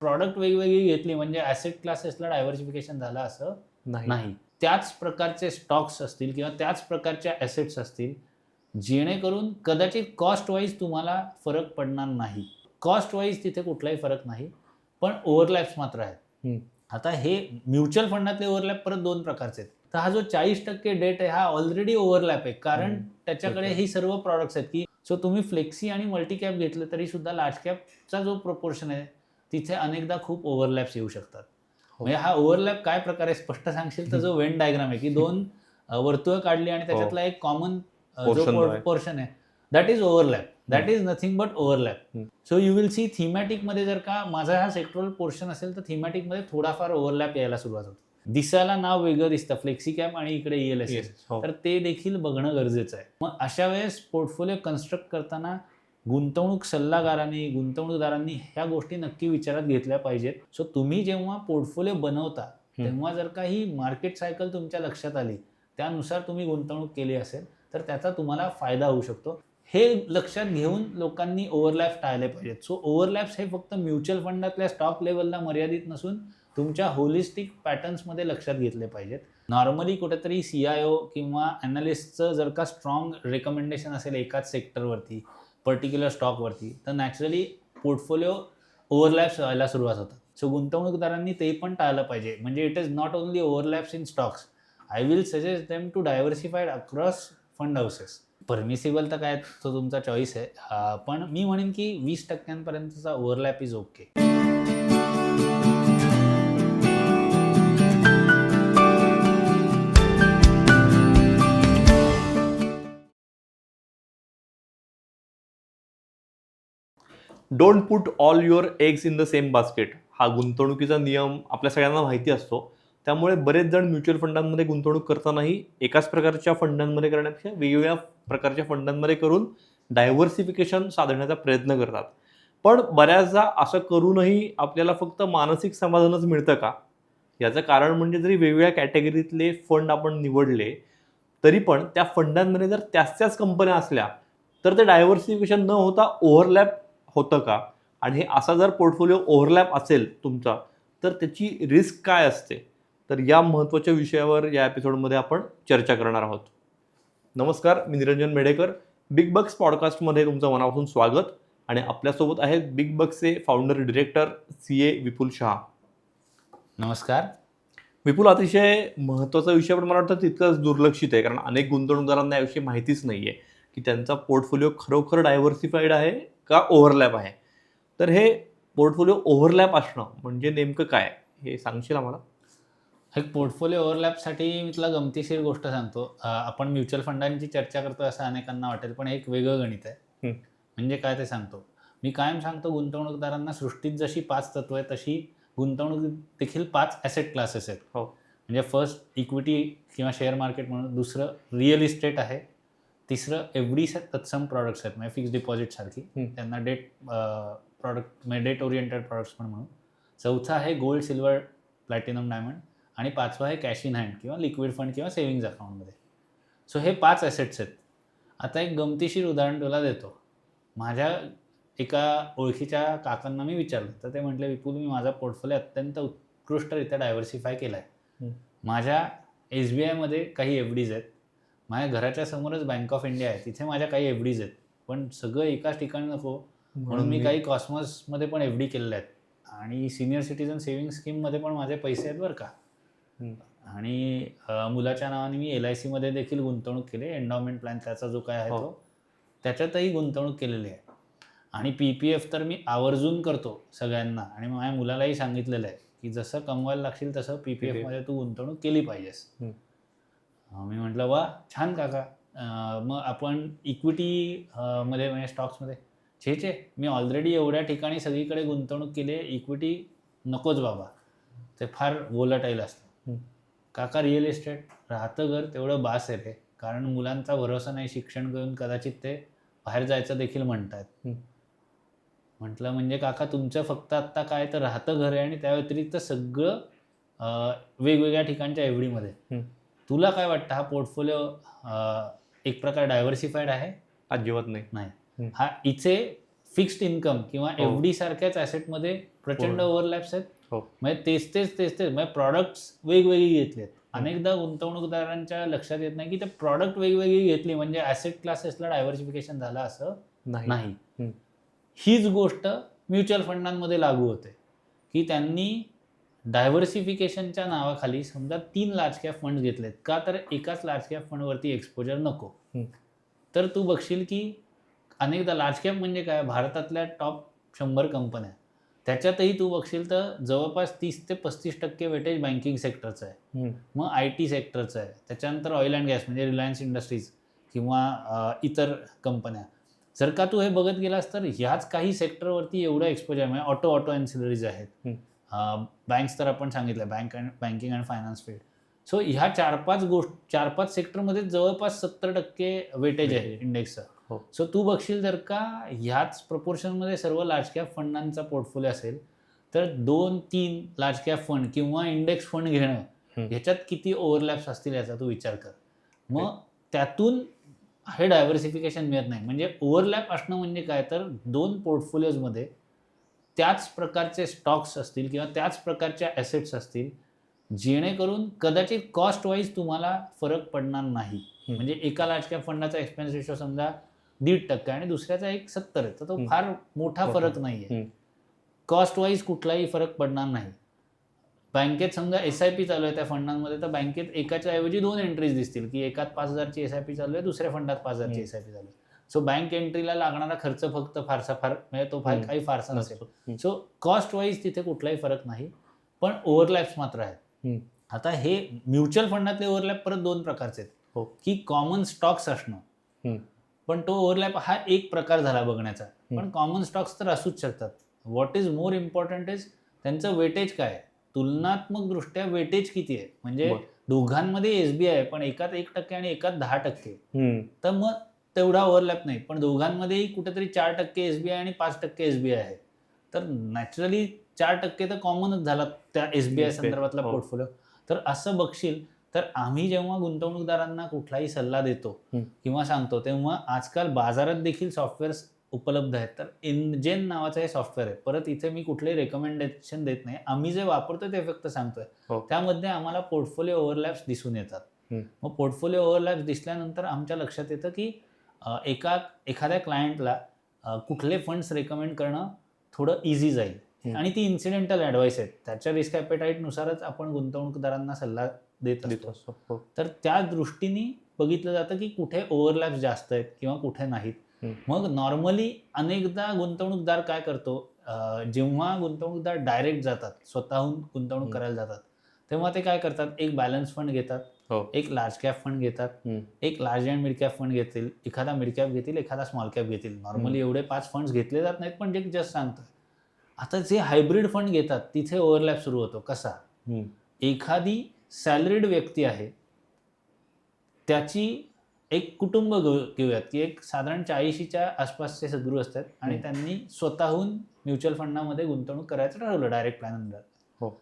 Product वेगवेगळी घेतली म्हणजे ऍसेट क्लासेसला डायव्हर्सिफिकेशन झालं असं नाही. त्याच प्रकारचे स्टॉक्स असतील किंवा त्याच प्रकारच्या ॲसेट्स असतील, जेणेकरून कदाचित कॉस्ट वाईज तुम्हाला फरक पडणार नाही. कॉस्ट वाईज तिथे कुठलाही फरक नाही, पण ओव्हरलॅप्स मात्र आहेत. आता हे म्युच्युअल फंडातले ओव्हरलॅप परत 2 प्रकारचे आहेत. तर हा जो 40% डेट आहे हा ऑलरेडी ओव्हरलॅप आहे, कारण त्याच्याकडे ही सर्व प्रॉडक्ट्स आहेत की सो तुम्ही फ्लेक्सी आणि मल्टी कॅप घेतलं तरी सुद्धा लार्ज कॅपचा जो प्रपोर्शन आहे तिथे अनेकदा खूप ओव्हरलॅप्स येऊ शकतात. म्हणजे हा ओव्हरलॅप काय प्रकारे स्पष्ट सांगशील तर जो वेन डायग्राम आहे की 2 वर्तुळ काढली आणि त्याच्यातला एक कॉमन जो पोर्शन आहे that is overlap. That is nothing but overlap. So you will see थीमॅटिकमध्ये जर का माझा हा सेक्टरल पोर्शन असेल तर थीमॅटिकमध्ये थोडाफार ओव्हरलॅप यायला सुरुवात होते. दिसायला नाव वेगळं दिसतं फ्लेक्सी कॅप आणि इकडे ELSS, तर ते देखील बघणं गरजेचं आहे. मग अशा वेळेस पोर्टफोलिओ कन्स्ट्रक्ट करताना गुंतवणूक सल्लागारांनी गुंतवणूकदारांनी ह्या गोष्टी नक्की विचारात घेतल्या पाहिजेत. सो तुम्ही जेव्हा पोर्टफोलिओ बनवता तेव्हा जर का ही मार्केट सायकल तुमच्या लक्षात आली, त्यानुसार तुम्ही गुंतवणूक केली असेल तर त्याचा तुम्हाला फायदा होऊ शकतो. हे लक्षात घेऊन लोकांनी ओव्हरलॅप्स टाळले पाहिजेत. सो ओव्हरलॅप्स हे फक्त म्युच्युअल फंडातल्या स्टॉक लेवलला मर्यादित नसून तुमच्या होलिस्टिक पॅटर्न्समध्ये लक्षात घेतले पाहिजेत. नॉर्मली कुठेतरी CIO किंवा ॲनालिस्टचं जर का स्ट्रॉंग रेकमेंडेशन असेल एकाच सेक्टरवरती, पर्टिक्युलर स्टॉकवरती, तर नॅचरली पोर्टफोलिओ ओव्हरलॅप्स व्हायला सुरुवात होतात. सो गुंतवणूकदारांनी ते पण टाळलं पाहिजे. म्हणजे it is not only overlaps in stocks. I will suggest them to diversified across fund houses. Permissible तर काय तो तुमचा चॉईस आहे, पण मी म्हणेन की 20% overlap is okay. Don't put all your eggs in the same basket हा गुंतवणुकीचा नियम आपल्या सगळ्यांना माहिती असतो. त्यामुळे बरेच जण म्युच्युअल फंडांमध्ये गुंतवणूक करतानाही एकाच प्रकारच्या फंडांमध्ये करण्यापेक्षा वेगवेगळ्या प्रकारच्या फंडांमध्ये करून डायव्हर्सिफिकेशन साधण्याचा प्रयत्न करतात. पण बऱ्याचदा असं करूनही आपल्याला फक्त मानसिक समाधानच मिळतं का? याचं कारण म्हणजे जरी वेगवेगळ्या कॅटेगरीतले फंड आपण निवडले तरी पण त्या फंडांमध्ये जर त्याच कंपन्या असल्या तर ते डायव्हर्सिफिकेशन न होता ओव्हरलॅप होतं का? आणि हे असा जर पोर्टफोलिओ ओव्हरलॅप असेल तुमचा तर त्याची रिस्क काय असते? तर या महत्त्वाच्या विषयावर या एपिसोडमध्ये आपण चर्चा करणार आहोत. नमस्कार, मी निरंजन मेढेकर. बिग बक्स पॉडकास्टमध्ये तुमचं मनापासून स्वागत. आणि आपल्यासोबत आहेत बिग बक्सचे फाउंडर डिरेक्टर CA विपुल शहा. नमस्कार विपुल. अतिशय महत्त्वाचा विषय पण मला वाटतं तितकंच दुर्लक्षित आहे, कारण अनेक गुंतवणूकदारांना याविषयी माहितीच नाही आहे की त्यांचा पोर्टफोलिओ खरोखर डायव्हर्सिफाईड आहे का ओव्हरलॅप आहे. तर हे पोर्टफोलिओ ओव्हरलॅप असणं म्हणजे नेमकं काय हे सांगशील आम्हाला? एक पोर्टफोलिओ ओव्हरलॅपसाठी मी तुला गमतीशीर गोष्ट सांगतो. आपण म्युच्युअल फंडांची चर्चा करतो असं अनेकांना वाटेल, पण एक वेगळं गणित आहे. म्हणजे काय ते सांगतो. मी कायम सांगतो गुंतवणूकदारांना सृष्टीत जशी 5 तत्व आहेत तशी गुंतवणूक देखील 5 ॲसेट क्लासेस आहेत. म्हणजे फर्स्ट इक्विटी किंवा शेअर मार्केट म्हणून, दुसरं रिअल इस्टेट आहे, तिसरं FD तत्सम प्रॉडक्ट्स आहेत म्हणजे फिक्स्ड डिपॉझिटसारखी, त्यांना डेट प्रॉडक्ट म्हणजे डेट ओरिएंटेड प्रॉडक्ट्स पण म्हणून. चौथं आहे गोल्ड, सिल्वर, प्लॅटिनम, डायमंड. आणि 5वं आहे कॅश इन हँड किंवा लिक्विड फंड किंवा सेव्हिंग्ज अकाउंटमध्ये. सो हे 5 ॲसेट्स आहेत. आता एक गमतीशीर उदाहरण तुला देतो. माझ्या एका ओळखीच्या काकांना मी विचारलं तर ते म्हटले, विपुल मी माझा पोर्टफोलिओ अत्यंत उत्कृष्टरित्या डायव्हर्सिफाय केला आहे. माझ्या SBIमध्ये काही FDs आहेत, माझ्या घराच्या समोरच बँक ऑफ इंडिया आहे, तिथे माझ्या काही FDs आहेत. पण सगळं एकाच ठिकाणी नको म्हणून मी काही कॉस्मॉसमध्ये पण FD केलेल्या आहेत आणि सिनियर सिटीजन सेव्हिंग स्कीममध्ये पण माझे पैसे आहेत बरं का. आणि मुलाच्या नावाने मी LICमध्ये देखील गुंतवणूक केली. एंडॉमेंट प्लॅन त्याचा जो काय आहे तो, त्याच्यातही गुंतवणूक केलेली आहे. आणि PPF तर मी आवर्जून करतो सगळ्यांना आणि माझ्या मुलालाही सांगितलेलं आहे की जसं कमवायला लागशील तसं PPFमध्ये तू गुंतवणूक केली पाहिजेस. मी म्हटलं वा छान काका, मग आपण इक्विटी मध्ये म्हणजे स्टॉक्समध्ये छे मी ऑलरेडी एवढ्या ठिकाणी सगळीकडे गुंतवणूक केली आहे, इक्विटी नकोच बाबा, ते फार वोलटाईल असतं. काका रिअल इस्टेट राहतं घर तेवढं बास आहे रे, कारण मुलांचा भरोसा नाही, शिक्षण करून कदाचित ते बाहेर जायचं देखील म्हणतात. म्हटलं म्हणजे काका तुमचं फक्त आत्ता काय तर राहतं घर आहे आणि त्या व्यतिरिक्त सगळं वेगवेगळ्या ठिकाणच्या FDमध्ये. तुला काय वाटतं हा पोर्टफोलिओ एक प्रकार डायव्हर्सिफाईड आहे? अजिबात नाही. हा इथे फिक्स्ड इन्कम किंवा हो. एफडी सारख्याच ऍसेटमध्ये प्रचंड हो. ओव्हरलॅप्स आहेत. हो. म्हणजे तेच म्हणजे प्रॉडक्ट्स वेगवेगळी घेतलेत. अनेकदा गुंतवणूकदारांच्या लक्षात येत नाही की ते प्रॉडक्ट वेगवेगळी घेतली म्हणजे ऍसेट क्लासेसला डायव्हर्सिफिकेशन झालं असं नाही. हीच गोष्ट म्युच्युअल फंडांमध्ये लागू होते की त्यांनी डायव्हर्सिफिकेशनच्या नावाखाली समजा 3 लार्ज कॅप फंड घेतलेत का तर एकाच लार्ज कॅप फंडवरती एक्सपोजर नको. तर तू बघशील की अनेकदा लार्ज कॅप म्हणजे काय, भारतातल्या टॉप 100 कंपन्या त्याच्यातही तू बघशील तर जवळपास 30 ते 35% वेटेज बँकिंग सेक्टरचं आहे. मग IT सेक्टरचं आहे, त्याच्यानंतर ऑइल अँड गॅस म्हणजे रिलायन्स इंडस्ट्रीज किंवा इतर कंपन्या. जर का तू हे बघत गेलास तर ह्याच काही सेक्टरवरती एवढं एक्सपोजर आहे. म्हणजे ऑटो एन्सिलरीज आहेत, बँक्स तर आपण सांगितलं, banking and finance field. So ह्या 4-5 सेक्टरमध्ये जवळपास 70% वेटेज आहे इंडेक्सचं. सो तू बघशील जर का ह्याच प्रपोर्शनमध्ये सर्व लार्ज कॅप फंडांचा पोर्टफोलिओ असेल तर 2-3 लार्ज कॅप फंड किंवा इंडेक्स फंड घेणं ह्याच्यात किती ओव्हरलॅप्स असतील याचा तू विचार कर. मग त्यातून हे डायव्हर्सिफिकेशन मिळत नाही. म्हणजे ओव्हरलॅप असणं म्हणजे काय तर 2 पोर्टफोलिओजमध्ये त्याच प्रकारचे स्टॉक्स असतील किंवा त्याच प्रकारच्या ॲसेट्स असतील जेणेकरून कदाचित कॉस्ट वाईज तुम्हाला फरक पडणार नाही. म्हणजे एका लार्ज कॅप फंडाचा एक्सपेन्स रेशो समजा 1.5% आणि दुसऱ्याचा 70 आहे तर तो फार मोठा फरक नाही आहे. कॉस्ट वाईज कुठलाही फरक पडणार नाही. बँकेत समजा SIP चालू आहे त्या फंडांमध्ये तर बँकेत एकाच्या ऐवजी 2 एंट्रीज दिसतील की एकात 5,000ची SIP चालू आहे, दुसऱ्या फंडात 5,000ची SIP चालू आहे. सो बँक एंट्रीला लागणारा खर्च फक्त फार म्हणजे तो काही फारसा नसेल. सो कॉस्ट वाईज तिथे कुठलाही फरक नाही, पण ओव्हरलॅप्स मात्र आहेत. आता हे म्युच्युअल फंडातले ओव्हरलॅप परत 2 प्रकारचे आहेत की कॉमन स्टॉक्स असणं, पण तो ओव्हरलॅप हा एक प्रकार झाला बघण्याचा. पण कॉमन स्टॉक्स तर असूच शकतात. What is more important is त्यांचं वेटेज काय आहे, तुलनात्मक दृष्ट्या वेटेज किती आहे. म्हणजे दोघांमध्ये SBI आहे पण एकात 1% आणि एकात 10%, तर मग तेवढा ओव्हरलॅप नाही. पण दोघांमध्येही कुठेतरी 4% SBI आणि 5% SBI आहे. तर नॅचरली 4% तर कॉमनच झाला त्या SBI संदर्भातला पोर्टफोलिओ. तर असं बघशील तर आम्ही जेव्हा गुंतवणूकदारांना कुठलाही सल्ला देतो किंवा सांगतो तेव्हा आजकाल बाजारात देखील सॉफ्टवेअर्स उपलब्ध आहेत. तर इनजेन नावाचं हे सॉफ्टवेअर आहे. परत इथे मी कुठलेही रेकमेंडेशन देत नाही, आम्ही जे वापरतो ते फक्त सांगतोय. त्यामध्ये आम्हाला पोर्टफोलिओ ओव्हरलॅप्स दिसून येतात. मग पोर्टफोलिओ ओव्हरलॅप्स दिसल्यानंतर आमच्या लक्षात येतं की एखाद्या क्लायंटला कुठले फंड्स रेकमेंड करणं थोडं इझी जाईल आणि ती इन्सिडेंटल ॲडवाईस आहेत. त्याच्या रिस्क ॲपेटाईटनुसारच आपण गुंतवणूकदारांना सल्ला देत असतो. तर त्या दृष्टीने बघितलं जातं की कुठे ओव्हरलॅप्स जास्त आहेत किंवा कुठे नाहीत. मग नॉर्मली अनेकदा गुंतवणूकदार काय करतो, जेव्हा गुंतवणूकदार डायरेक्ट जातात, स्वतःहून गुंतवणूक करायला जातात, तेव्हा ते काय करतात, एक बॅलन्स फंड घेतात, एक लार्ज कॅप फंड घेतात, एक large and mid cap fund घेतील, एखादा मिड कॅप घेतील, एखादा स्मॉल कॅप घेतील. नॉर्मली एवढे 5 फंड्स घेतले जात नाहीत, पण जे जस्ट सांगतो. आता जे हायब्रिड फंड घेतात तिथे ओव्हरलॅप सुरू होतो. कसा, एखादी सॅलरीड व्यक्ती आहे, त्याची एक कुटुंब घेऊयात की एक साधारण 40च्या आसपासचे सद्गृह असतात आणि त्यांनी स्वतःहून म्युच्युअल फंडामध्ये गुंतवणूक करायचं ठरवलं डायरेक्ट प्लॅन.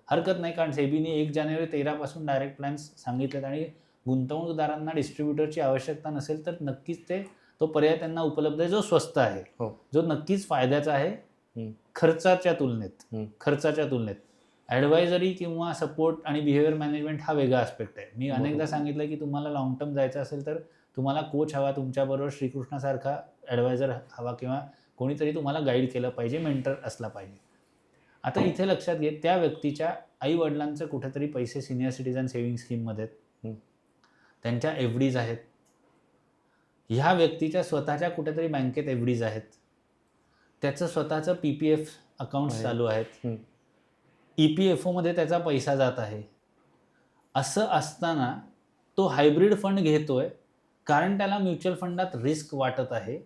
हरकत नाही, कारण सेबीने 1 जानेवारी 13 पासून डायरेक्ट प्लॅन्स सांगितलेत आणि गुंतवणूकदारांना डिस्ट्रीब्युटरची आवश्यकता नसेल तर नक्कीच तो पर्याय त्यांना उपलब्ध आहे जो स्वस्त आहे, जो नक्कीच फायद्याचा आहे खर्चाच्या तुलनेत. ॲडवायझरी किंवा सपोर्ट आणि बिहेवियर मॅनेजमेंट हा वेगळा आस्पेक्ट आहे. मी अनेकदा सांगितलं की तुम्हाला लॉंग टर्म जायचं असेल तर तुम्हाला कोच हवा, तुमच्याबरोबर श्रीकृष्णासारखा ॲडवायझर हवा किंवा कोणीतरी तुम्हाला गाईड केलं पाहिजे, मेंटर असला पाहिजे. आता इथे लक्षात घे, त्या व्यक्तीच्या आई वडिलांचं कुठेतरी पैसे सिनियर सिटीजन सेव्हिंग स्कीममध्ये आहेत, त्यांच्या FDs आहेत, ह्या व्यक्तीच्या स्वतःच्या कुठेतरी बँकेत FDs आहेत, त्याचं स्वतःचं PPF अकाउंट्स चालू आहेत, EPFOमध्ये त्याचा पैसा जात आहे. असं असताना तो हायब्रिड फंड घेतोय कारण त्याला म्युच्युअल फंडात रिस्क वाटत आहे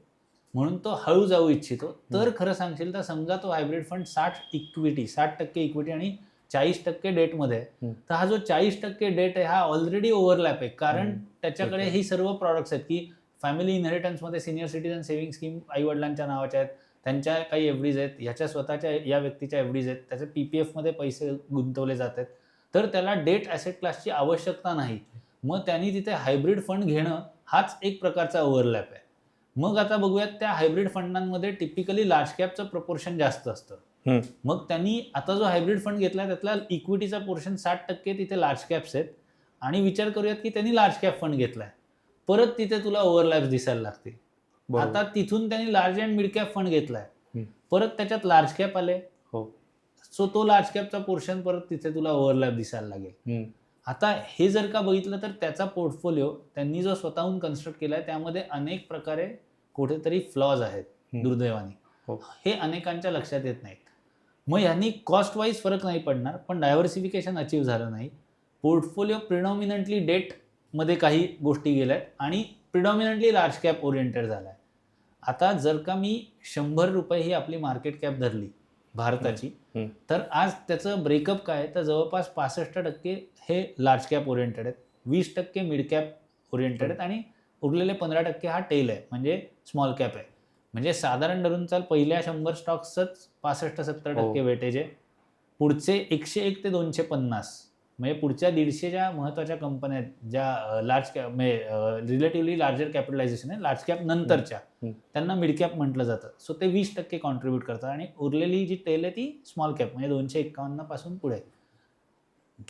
म्हणून तो हळू जाऊ इच्छितो. तर खरं सांगशील तर समजा तो हायब्रिड फंड 60% इक्विटी आणि 40% डेटमध्ये आहे, तर हा जो 40% डेट आहे हा ऑलरेडी ओव्हरलॅप आहे. कारण त्याच्याकडे ही सर्व प्रॉडक्ट्स आहेत की फॅमिली इनहेरिटन्समध्ये सिनियर सिटीजन सेव्हिंग स्कीम आईवडिलांच्या नावाच्या आहेत, त्यांच्या काही FDs आहेत, ह्याच्या स्वतःच्या या व्यक्तीच्या FDs आहेत, त्याच्या PPFमध्ये पैसे गुंतवले जात आहेत, तर त्याला डेट ॲसेट क्लासची आवश्यकता नाही. मग त्यांनी तिथे हायब्रिड फंड घेणं हाच एक प्रकारचा ओव्हरलॅप आहे. मग आता बघूयात त्या हायब्रिड फंडांमध्ये टिपिकली लार्ज कॅपचं प्रपोर्शन जास्त असतं. मग त्यांनी आता जो हायब्रिड फंड घेतला त्यातला इक्विटीचा पोर्शन 60% तिथे लार्ज कॅप्स आहेत आणि विचार करूयात की त्यांनी लार्ज कॅप फंड घेतलाय, परत तिथे तुला ओव्हरलॅप्स दिसायला लागतील. आता तिथून त्यांनी large and mid cap fund घेतलाय, परत त्याच्यात लार्ज कॅप आले, सो तो लार्ज कॅपचा पोर्शन परत तिथे तुला ओव्हरलॅप दिसायला लागेल. आता हे जर का बघितलं तर त्याचा पोर्टफोलिओ त्यांनी जो स्वतःहून कन्स्ट्रक्ट केलाय त्यामध्ये अनेक प्रकारे कुठेतरी फ्लॉज आहेत दुर्दैवाने. हे अनेकांच्या लक्षात येत नाहीत. मग यांनी कॉस्ट वाईज फरक नाही पडणार, पण डायव्हर्सिफिकेशन अचीव्ह झालं नाही. पोर्टफोलिओ प्रिडॉमिनंटली डेटमध्ये काही गोष्टी गेल्यात आणि प्रिडॉमिनंटली लार्ज कॅप ओरिएंटेड झालाय. आता जर का मी ₹100 ही आपली मार्केट कॅप धरली भारताची, तर आज त्याचं ब्रेकअप काय आहे तर जवळपास 65% हे लार्ज कॅप ओरिएंटेड आहेत, 20% मिड कॅप ओरिएंटेड आहेत आणि उरलेले 15% हा टेल आहे, म्हणजे स्मॉल कॅप आहे. म्हणजे साधारण धरून चाल पहिल्या 100 स्टॉक्सच 65-70% वेटेज आहे. पुढचे 101 ते 250 म्हणजे पुढच्या 150 ज्या महत्त्वाच्या कंपन्या आहेत ज्या लार्ज कॅप म्हणजे रिलेटिव्हली लार्जर कॅपिटलायझेशन आहे लार्ज कॅप नंतरच्या, त्यांना मिड कॅप म्हटलं जातं. सो ते 20% कॉन्ट्रीब्यूट करतात आणि उरलेली जी टेल आहे ती स्मॉल कॅप म्हणजे 251 पासून पुढे.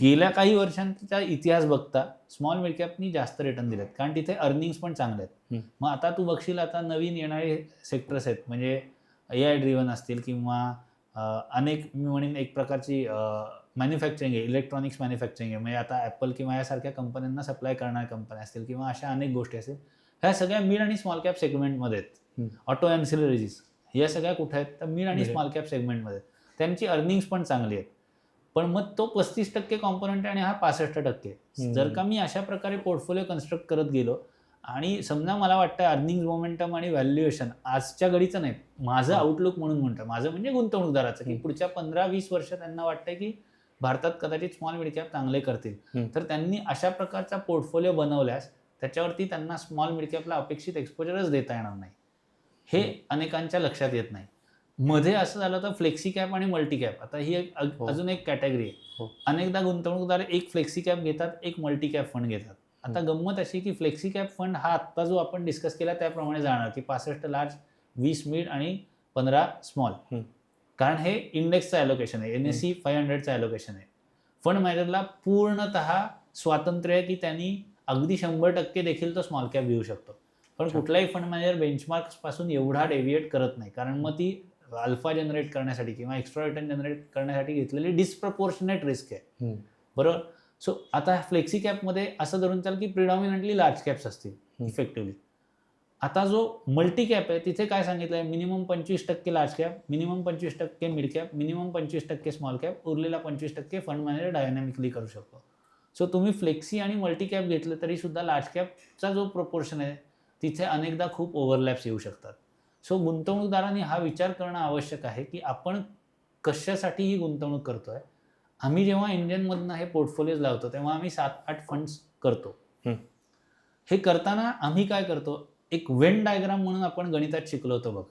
गेल्या काही वर्षांचा इतिहास बघता स्मॉल मिड कॅपनी जास्त रिटर्न दिलेत कारण तिथे अर्निंग्स पण चांगले आहेत. मग आता तू बघशील आता नवीन येणारे सेक्टर्स आहेत म्हणजे AI ड्रिव्हन असतील किंवा अनेक मी म्हणेन एक प्रकारची मॅन्युफॅक्चरिंग आहे, इलेक्ट्रॉनिक्स मॅन्युफॅक्चरिंग आहे, म्हणजे आता ॲपल किंवा यासारख्या कंपन्यांना सप्लाय करणाऱ्या कंपन्या असतील किंवा अशा अनेक गोष्टी असतील, ह्या सगळ्या मिड आणि स्मॉल कॅप सेगमेंटमध्ये आहेत. ऑटो ॲन्सिलरीज या सगळ्या कुठे आहेत तर मिड आणि स्मॉल कॅप सेगमेंटमध्ये. त्यांची अर्निंग्स पण चांगली आहेत, पण मग तो 35% कॉम्पोनंट आहे आणि हा 65%. जर का मी अशा प्रकारे पोर्टफोलिओ कन्स्ट्रक्ट करत गेलो आणि समजा मला वाटतं अर्निंग्स मोमेंटम आणि व्हॅल्युएशन आजच्या घडीचं नाही, माझं आउटलुक म्हणून म्हणतं, माझं म्हणजे गुंतवणूकदाराचं, की पुढच्या 15-20 वर्ष त्यांना वाटतं की भारतात कदाचित स्मॉल मिड कॅप चांगले करतील, तर त्यांनी अशा प्रकारचा पोर्टफोलिओ बनवल्यास त्याच्यावरती त्यांना स्मॉल मिड कॅपला अपेक्षित एक्सपोजरच देता येणार नाही. हे अनेकांच्या लक्षात येत नाही. मध्ये असं झालं तर फ्लेक्सी कॅप आणि मल्टी कॅप, आता ही एक अजून एक कॅटेगरी आहे. अनेकदा गुंतवणूकदार एक फ्लेक्सी कॅप घेतात, एक मल्टी कॅप फंड घेतात. आता गंमत अशी की फ्लेक्सी कॅप फंड हा आत्ता जो आपण डिस्कस केला त्याप्रमाणे जाणार की 65 लार्ज, 20 मिड आणि 15 स्मॉल, कारण हे इंडेक्सचं ॲलोकेशन आहे, NSE 500चं ॲलोकेशन आहे. फंड मॅनेजरला पूर्णतः स्वातंत्र्य आहे की त्यांनी अगदी 100% देखील तो स्मॉल कॅप घेऊ शकतो. पण कुठलाही फंड मॅनेजर बेंचमार्क्स पासून एवढा डेव्हिएट करत नाही, कारण मग ती अल्फा जनरेट करण्यासाठी किंवा एक्स्ट्रा रिटर्न जनरेट करण्यासाठी घेतलेली डिस्प्रपोर्शनेट रिस्क आहे. बरोबर. सो आता फ्लेक्सी कॅपमध्ये असं धरून चाल की प्रिडॉमिनंटली लार्ज कॅप्स असतील इफेक्टिव्हली. आता जो मल्टी कॅप आहे तिथे काय सांगितलं आहे, minimum 25% large cap, minimum 25% mid cap, minimum 25% small cap, उरलेला 25% फंड मॅनेजर डायनॅमिकली करू शकतो. सो तुम्ही फ्लेक्सी आणि मल्टी कॅप घेतलं तरी सुद्धा लार्ज कॅपचा जो प्रपोर्शन आहे तिथे अनेकदा खूप ओव्हरलॅप्स येऊ शकतात. सो गुंतवणूकदारांनी हा विचार करणं आवश्यक आहे की आपण कशासाठी ही गुंतवणूक करतोय. आम्ही जेव्हा इंडियनमधनं हे पोर्टफोलिओज लावतो तेव्हा आम्ही 7-8 फंड्स करतो. हे करताना आम्ही काय करतो, एक वेन डायग्राम म्हणून आपण गणितात शिकलो होतो बघ.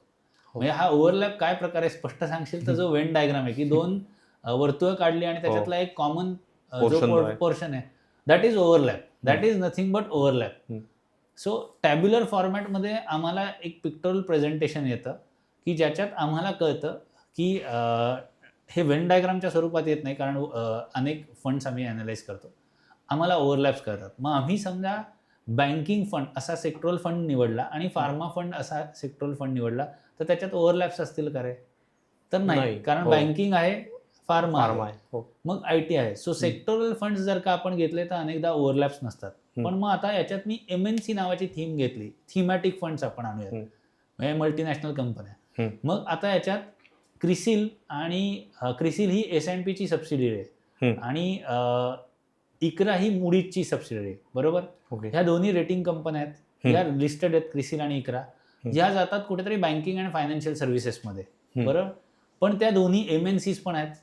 म्हणजे हा ओव्हरलॅप काय प्रकारे स्पष्ट सांगशील तर जो वेन डायग्राम आहे की 2 वर्तुळ काढली आणि त्याच्यातला एक कॉमन जो पोर्शन आहे that is overlap, that is nothing but overlap. So tabular फॉर्मॅटमध्ये आम्हाला एक पिक्टोरल प्रेझेंटेशन येतं की ज्याच्यात आम्हाला कळतं की हे वेन डायग्रामच्या स्वरूपात येत नाही कारण अनेक फंड्स आम्ही ॲनालाइज करतो, आम्हाला ओव्हरलॅप्स करतात. मग आम्ही समजा बँकिंग फंड असा सेक्टरल फंड निवडला आणि फार्मा फंड असा सेक्टरल फंड निवडला तर त्याच्यात ओव्हरलॅप्स असतील का रे, तर नाही, कारण बँकिंग आहे, फार्मा आहे, मग IT आहे. सो सेक्टरल फंड जर का आपण घेतले तर अनेकदा ओव्हरलॅप्स नसतात. पण मग आता याच्यात मी MNC नावाची थीम घेतली, थीमॅटिक फंड्स आपण आणूयात, म्हणजे मल्टीनॅशनल कंपन्या. मग आता याच्यात क्रिसिल आणि क्रिसिल ही S&Pची सबसिडियरी आहे आणि इक्रा ही मुडीजची सबसिडियरी आहे, बरोबर. ह्या दोन्ही रेटिंग कंपन्या आहेत, ह्या लिस्टेड आहेत क्रिसिल आणि इक्रा, ज्या जातात कुठेतरी बँकिंग आणि फायनान्शियल सर्व्हिसेसमध्ये, बरोबर. पण त्या दोन्ही MNCs पण आहेत.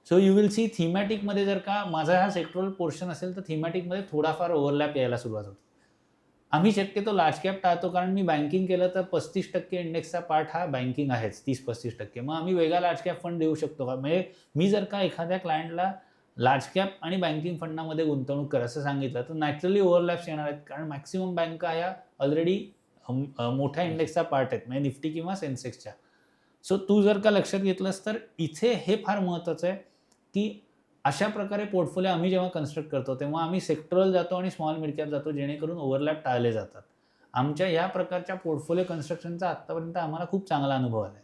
सो यू विल सी थीमॅटिकमध्ये जर का माझा हा सेक्टरल पोर्शन असेल तर थीमॅटिकमध्ये थोडाफार ओव्हरलॅप यायला सुरुवात होते. आम्ही शक्यतो लार्ज कॅप टाळतो कारण मी बँकिंग केलं तर 35% इंडेक्सचा पार्ट हा बँकिंग आहेच, 30-35%. मग आम्ही वेगळा लार्ज कॅप फंड देऊ शकतो का, म्हणजे मी जर का एखाद्या क्लायंटला लार्ज कॅप आणि बँकिंग फंडामध्ये गुंतवणूक कर असं सांगितलं तर नॅचरली ओव्हरलॅप्स येणार आहेत, कारण मॅक्सिमम बँका ह्या ऑलरेडी मोठ्या इंडेक्सचा पार्ट आहेत, म्हणजे निफ्टी किंवा सेन्सेक्सच्या. सो तू जर का लक्षात घेतलंस तर इथे हे फार महत्त्वाचं आहे की अशा प्रकारे पोर्टफोलिओ आम्ही जेव्हा कन्स्ट्रक्ट करतो तेव्हा आम्ही सेक्टरल जातो आणि स्मॉल मिड कॅप जातो, जेणेकरून ओव्हरलॅप टाळले जातात. आमच्या या प्रकारच्या पोर्टफोलिओ कन्स्ट्रक्शनचा आत्तापर्यंत आम्हाला खूप चांगला अनुभव आला आहे.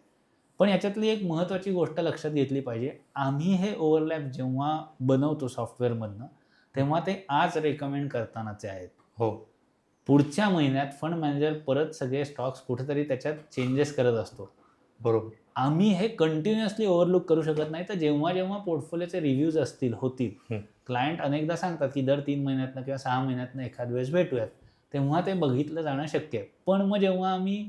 पण याच्यातली एक महत्त्वाची गोष्ट लक्षात घेतली पाहिजे, आम्ही हे ओव्हरलॅप जेव्हा बनवतो सॉफ्टवेअरमधनं तेव्हा ते आज रेकमेंड करतानाचे आहेत. हो, पुढच्या महिन्यात फंड मॅनेजर परत सगळे स्टॉक्स कुठेतरी त्याच्यात चेंजेस करत असतो. बरोबर. आम्ही हे कंटिन्युअसली ओव्हरलुक करू शकत नाही. तर जेव्हा जेव्हा पोर्टफोलिओचे रिव्ह्यूज होतील, क्लायंट अनेकदा सांगतात की दर 3 महिन्यातनं किंवा 6 महिन्यातनं एखाद वेळेस भेटूयात, तेव्हा ते बघितलं जाणं शक्य आहे. पण मग जेव्हा आम्ही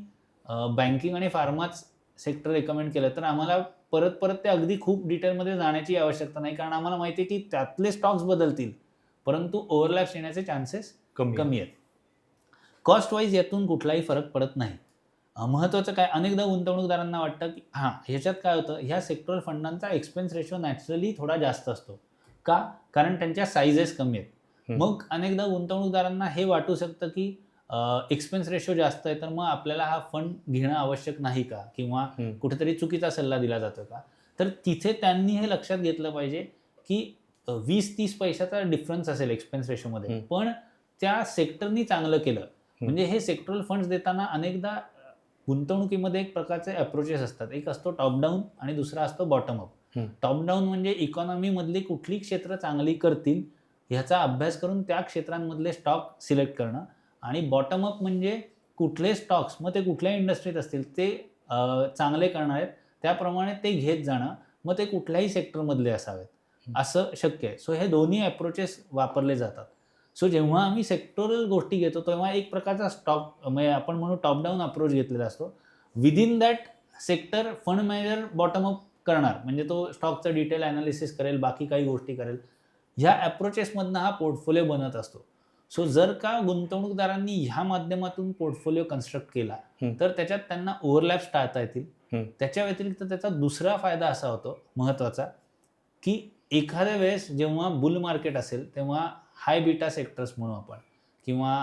बँकिंग आणि फार्माच सेक्टर रेकमेंड केलं तर आम्हाला परत परत ते अगदी खूप डिटेलमध्ये जाण्याची आवश्यकता नाही, कारण आम्हाला माहिती आहे की त्यातले स्टॉक्स बदलतील परंतु ओव्हरलॅप्स येण्याचे चान्सेस कमी आहेत. कॉस्ट वाईज यातून कुठलाही फरक पडत नाही. महत्त्वाचं काय, अनेकदा गुंतवणूकदारांना वाटतं की ह्याच्यात काय होतं, ह्या सेक्टरल फंडांचा एक्सपेन्स रेशो नॅचरली थोडा जास्त असतो. का? कारण त्यांच्या साईजेस कमी आहेत. मग अनेकदा गुंतवणूकदारांना हे वाटू शकतं की एक्सपेन्स रेशो जास्त आहे तर मग आपल्याला हा फंड घेणं आवश्यक नाही का, किंवा कुठेतरी चुकीचा सल्ला दिला जातो का. तर तिथे त्यांनी हे लक्षात घेतलं पाहिजे की 20-30 पैशाचा डिफरन्स असेल एक्सपेन्स रेशोमध्ये, पण त्या सेक्टरनी चांगलं केलं. म्हणजे हे सेक्टरल फंड्स देताना अनेकदा गुंतवणुकीमध्ये एक प्रकारचे अप्रोचेस असतात. एक असतो टॉप डाऊन आणि दुसरा असतो बॉटम अप. टॉप डाऊन म्हणजे इकॉनॉमीमधली कुठली क्षेत्र चांगली करतील ह्याचा अभ्यास करून त्या क्षेत्रांमधले स्टॉक सिलेक्ट करणं, आणि बॉटम अप म्हणजे कुठले स्टॉक्स, मग ते कुठल्या इंडस्ट्रीत असतील ते चांगले करणार आहेत त्याप्रमाणे ते घेत जाणं, मग ते कुठल्याही सेक्टरमधले असावेत असं शक्य आहे. सो हे दोन्ही अप्रोचेस वापरले जातात. सो जेव्हा आम्ही सेक्टोरल गोष्टी घेतो तेव्हा एक प्रकारचा स्टॉक म्हणजे आपण म्हणू टॉप डाऊन अप्रोच घेतलेला असतो. Within that sector fund manager bottom up करणार, म्हणजे तो स्टॉकचं डिटेल ॲनालिसिस करेल, बाकी काही गोष्टी करेल. ह्या अप्रोचेसमधनं हा पोर्टफोलिओ बनत असतो. सो जर का गुंतवणूकदारांनी ह्या माध्यमातून पोर्टफोलिओ कन्स्ट्रक्ट केला तर त्याच्यात त्यांना ओव्हरलॅप्स टाळता येतील. त्याच्या व्यतिरिक्त त्याचा दुसरा फायदा असा होतो महत्त्वाचा, की एखाद्या वेळेस जेव्हा बुल मार्केट असेल तेव्हा हाय बीटा सेक्टर्स म्हणू आपण, किंवा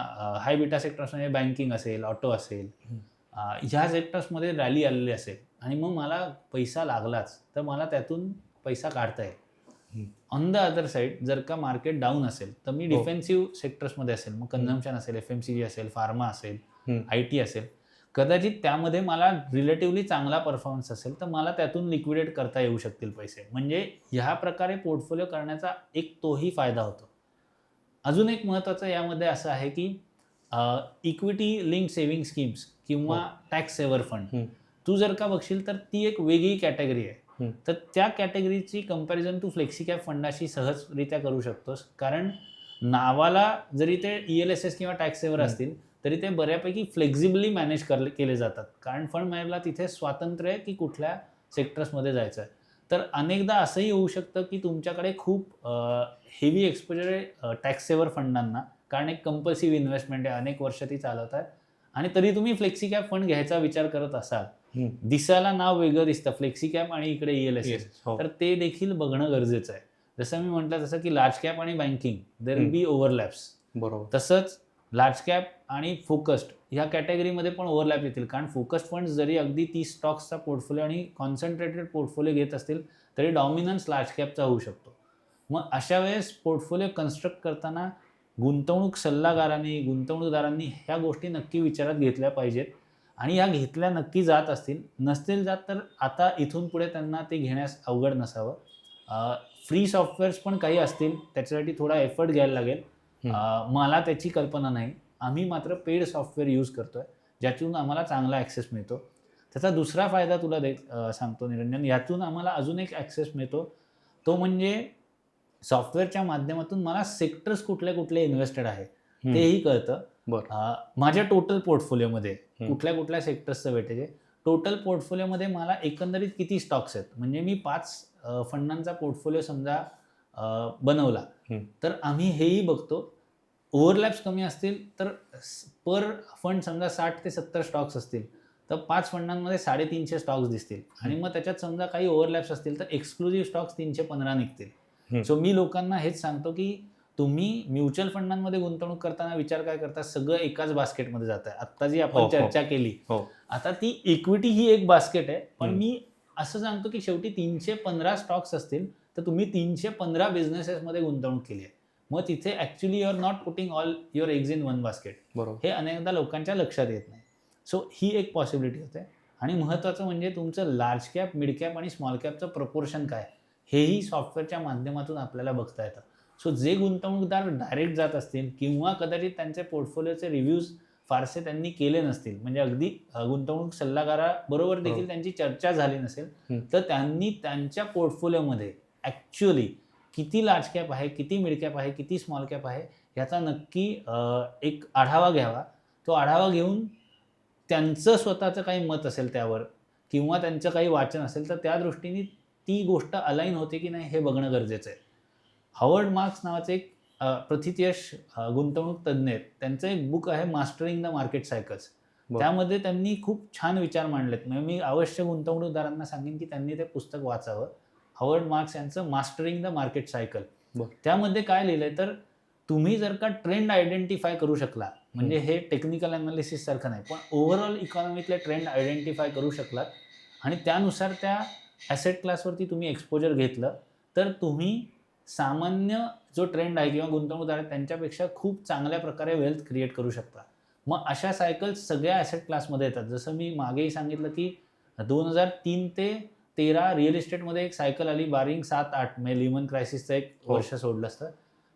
हाय बीटा सेक्टर्स म्हणजे बँकिंग असेल, ऑटो असेल, ह्या सेक्टर्समध्ये रॅली आलेली असेल आणि मग मला पैसा लागलाच तर मला त्यातून पैसा काढता येईल. ऑन द अदर साईड जर का मार्केट डाऊन असेल तर मी डिफेन्सिव्ह सेक्टर्समध्ये असेल, मग कन्झम्पशन असेल, FMCG असेल, फार्मा असेल, IT असेल, कदाचित त्यामध्ये मला रिलेटिव्हली चांगला परफॉर्मन्स असेल तर मला त्यातून लिक्विडेट करता येऊ शकतील पैसे. म्हणजे ह्या प्रकारे पोर्टफोलिओ करण्याचा एक तोही फायदा होतो. अजून एक महत्त्वाचं यामध्ये असं आहे की इक्विटी लिंक सेव्हिंग स्कीम्स किंवा टॅक्स सेव्हर फंड, तू जर का बघशील तर ती एक वेगळी कॅटेगरी आहे. तर त्या कॅटेगरीची कंपॅरिझन तू फ्लेक्सी कॅप फंडाशी सहजरित्या करू शकतोस, कारण नावाला जरी ते ELSS किंवा टॅक्स सेव्हर असतील तरी ते बऱ्यापैकी फ्लेक्झिबली मॅनेज केले जातात, कारण फंड मॅनेजरला तिथे स्वातंत्र्य आहे की कुठल्या सेक्टर्समध्ये जायचं आहे. तर अनेकदा असंही होऊ शकतं की तुमच्याकडे खूप हेवी एक्सपोजर आहे टॅक्स सेव्हर फंडांना, कारण एक कंपल्सिव्ह इन्व्हेस्टमेंट आहे, अनेक वर्ष ती चालवत आहे, आणि तरी तुम्ही फ्लेक्सी कॅप फंड घ्यायचा विचार करत असाल, दिसायला नाव वेगळं दिसतं फ्लेक्सी कॅप आणि इकडे ELSS, तर ते देखील बघणं गरजेचं आहे. जसं मी म्हटलं तसं की लार्ज कॅप आणि banking there will be overlaps, बरोबर. तसंच लार्ज कॅप आणि फोकस्ड ह्या कॅटेगरीमध्ये पण ओव्हरलॅप येतील, कारण फोकस्ड फंड्स जरी अगदी 30 स्टॉक्सचा पोर्टफोलिओ आणि कॉन्सन्ट्रेटेड पोर्टफोलिओ घेत असतील तरी डॉमिनन्स लार्ज कॅपचा होऊ शकतो. मग अशा वेळेस पोर्टफोलिओ कन्स्ट्रक्ट करताना गुंतवणूक सल्लागारांनी, गुंतवणूकदारांनी ह्या गोष्टी नक्की विचारात घेतल्या पाहिजेत, आणि ह्या घेतल्या नक्की जात असतील, नसतील जात तर आता इथून पुढे त्यांना ते घेण्यास अवघड नसावं. फ्री सॉफ्टवेअर्स पण काही असतील, त्याच्यासाठी थोडा एफर्ट घ्यायला लागेल. मला त्याची कल्पना नाही. आम्ही मात्र पेड सॉफ्टवेअर यूज करतोय ज्यातून आम्हाला चांगला ॲक्सेस मिळतो. त्याचा दुसरा फायदा तुला सांगतो निरंजन, यातून आम्हाला अजून एक ॲक्सेस मिळतो, तो म्हणजे सॉफ्टवेअरच्या माध्यमातून मला सेक्टर्स कुठले कुठले इन्व्हेस्टेड आहे तेही कळतं. माझ्या टोटल पोर्टफोलिओमध्ये कुठल्या कुठल्या सेक्टर्सचं वेटेज आहे, टोटल पोर्टफोलिओमध्ये मला एकंदरीत किती स्टॉक्स आहेत, म्हणजे मी 5 फंडांचा पोर्टफोलिओ समजा बनवला तर आम्ही हेही बघतो. ओव्हरलॅप्स कमी असतील तर पर फंड समजा 60 ते 70 स्टॉक्स असतील तर 5 फंडांमध्ये 350 स्टॉक्स दिसतील, आणि मग त्याच्यात समजा काही ओव्हरलॅप्स असतील तर एक्सक्लुझिव्ह स्टॉक्स 315 निघतील. सो मी लोकांना हेच सांगतो की तुम्ही म्युच्युअल फंडांमध्ये गुंतवणूक करताना विचार काय करता, सगळं एकाच बास्केटमध्ये जात आहे. आत्ता जी हो, आपण हो. चर्चा केली, हो. आता ती इक्विटी ही एक बास्केट आहे, पण हम्म. मी असं सांगतो की शेवटी 315 स्टॉक्स असतील तर तुम्ही 315 बिझनेसेसमध्ये गुंतवणूक केली आहे. मग तिथे actually you are not putting all your eggs in one basket. बरोबर. हे अनेकदा लोकांच्या लक्षात येत नाही. सो ही एक पॉसिबिलिटी होते. आणि महत्त्वाचं म्हणजे तुमचं लार्ज कॅप, मिड कॅप आणि स्मॉल कॅपचं प्रपोर्शन काय, हेही सॉफ्टवेअरच्या माध्यमातून आपल्याला बघता येतं. सो जे गुंतवणूकदार डायरेक्ट जात असतील किंवा कदाचित त्यांचे पोर्टफोलिओचे रिव्ह्यूज फारसे त्यांनी केले नसतील, म्हणजे अगदी गुंतवणूक सल्लागाराबरोबर देखील त्यांची चर्चा झाली नसेल, तर त्यांनी त्यांच्या पोर्टफोलिओमध्ये ॲक्च्युअली किती लार्ज कॅप आहे, किती मिड कॅप आहे, किती स्मॉल कॅप आहे, याचा नक्की एक आढावा घ्यावा. तो आढावा घेऊन त्यांचं स्वतःचं काही मत असेल त्यावर किंवा त्यांचं काही वाचन असेल तर त्या दृष्टीने ती गोष्ट अलाईन होते की नाही हे बघणं गरजेचं आहे. हॉवर्ड मार्क्स नावाचे एक प्रथितयश गुंतवणूक तज्ज्ञ आहेत. त्यांचं एक बुक आहे मास्टरिंग द मार्केट सायकल्स. त्यामध्ये त्यांनी खूप छान विचार मांडलेत. म्हणजे मी अवश्य गुंतवणूकदारांना सांगेन की त्यांनी ते पुस्तक वाचावं. हॉवर्ड मार्क्स यांचं मास्टरिंग द मार्केट सायकल. त्यामध्ये काय लिहिलंय तर तुम्ही जर का ट्रेंड आयडेंटिफाय करू शकला, म्हणजे हे टेक्निकल अनालिसिस सारखं नाही, पण ओव्हरऑल इकॉनॉमीतले ट्रेंड आयडेंटिफाय करू शकलात आणि त्यानुसार त्या ॲसेट क्लासवरती तुम्ही एक्सपोजर घेतलं तर तुम्ही सामान्य जो ट्रेंड आहे किंवा गुंतवणूकदार आहेत त्यांच्यापेक्षा खूप चांगल्या प्रकारे वेल्थ क्रिएट करू शकता. मग अशा सायकल्स सगळ्या ॲसेट क्लासमध्ये येतात. जसं मी मागेही सांगितलं की 2003 ते 13 रिअल इस्टेटमध्ये एक सायकल आली, बारिंग 7-8 म्हणजे लिमन क्रायसिसचं एक वर्ष सोडलं असतं.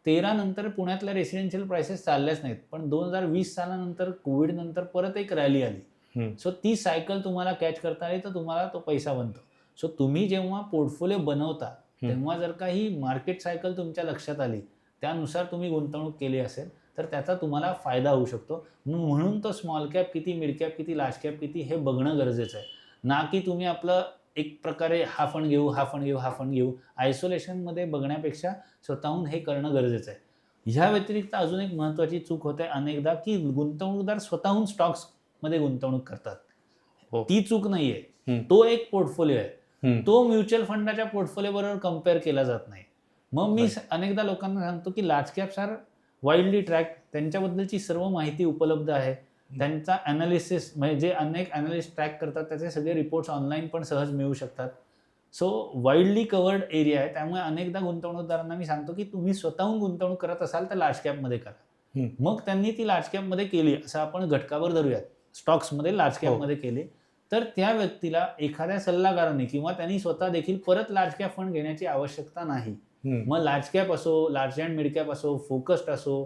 13 नंतर पुण्यातल्या रेसिडेन्शियल प्राइसेस चालल्याच नाहीत, पण 2020 सालानंतर कोविड नंतर परत एक रॅली आली. सो ती सायकल तुम्हाला कॅच करता आली तर तुम्हाला तो पैसा बनतो. सो तुम्ही जेव्हा पोर्टफोलिओ बनवता तेव्हा जर का ही मार्केट सायकल तुमच्या लक्षात आली, त्यानुसार तुम्ही गुंतवणूक केली असेल तर त्याचा तुम्हाला फायदा होऊ शकतो. म्हणून तो स्मॉल कॅप किती, मिड कॅप किती, लार्ज कॅप किती हे बघणं गरजेचं आहे. ना की तुम्ही आपलं एक प्रकारे हा फंड घेऊ, हा फंड घेऊ, हा फंड घेऊ, आयसोलेशनमध्ये बघण्यापेक्षा स्वतःहून हे करणं गरजेचं आहे. ह्या व्यतिरिक्त अजून एक महत्त्वाची चूक होते अनेकदा की गुंतवणूकदार स्वतःहून स्टॉक्समध्ये गुंतवणूक करतात. ती चूक नाही आहे. तो एक पोर्टफोलिओ आहे. तो म्युच्युअल फंडाच्या पोर्टफोलिओ बरोबर कम्पेअर केला जात नाही. मग मी अनेकदा लोकांना सांगतो की large caps R wildly track, त्यांच्याबद्दलची सर्व माहिती उपलब्ध आहे. त्यांचा ॲनालिसिस म्हणजे जे अनेक ॲनालिस्ट ट्रॅक करतात त्याचे सगळे रिपोर्ट्स ऑनलाईन पण सहज मिळू शकतात. सो वाईल्डली कवर्ड एरिया आहे. त्यामुळे अनेकदा गुंतवणूकदारांना मी सांगतो की तुम्ही स्वतःहून गुंतवणूक करत असाल तर लार्ज कॅपमध्ये करा. मग त्यांनी ती लार्ज कॅपमध्ये केली असं आपण घटकावर धरूयात, स्टॉक्समध्ये लार्ज कॅपमध्ये केली तर त्या व्यक्तीला एखाद्या सल्लागाराने किंवा त्यांनी स्वतः देखील परत लार्ज कॅप फंड घेण्याची आवश्यकता नाही. मग लार्ज कॅप असो, लार्ज अँड मिड कॅप असो, फोकस्ड असो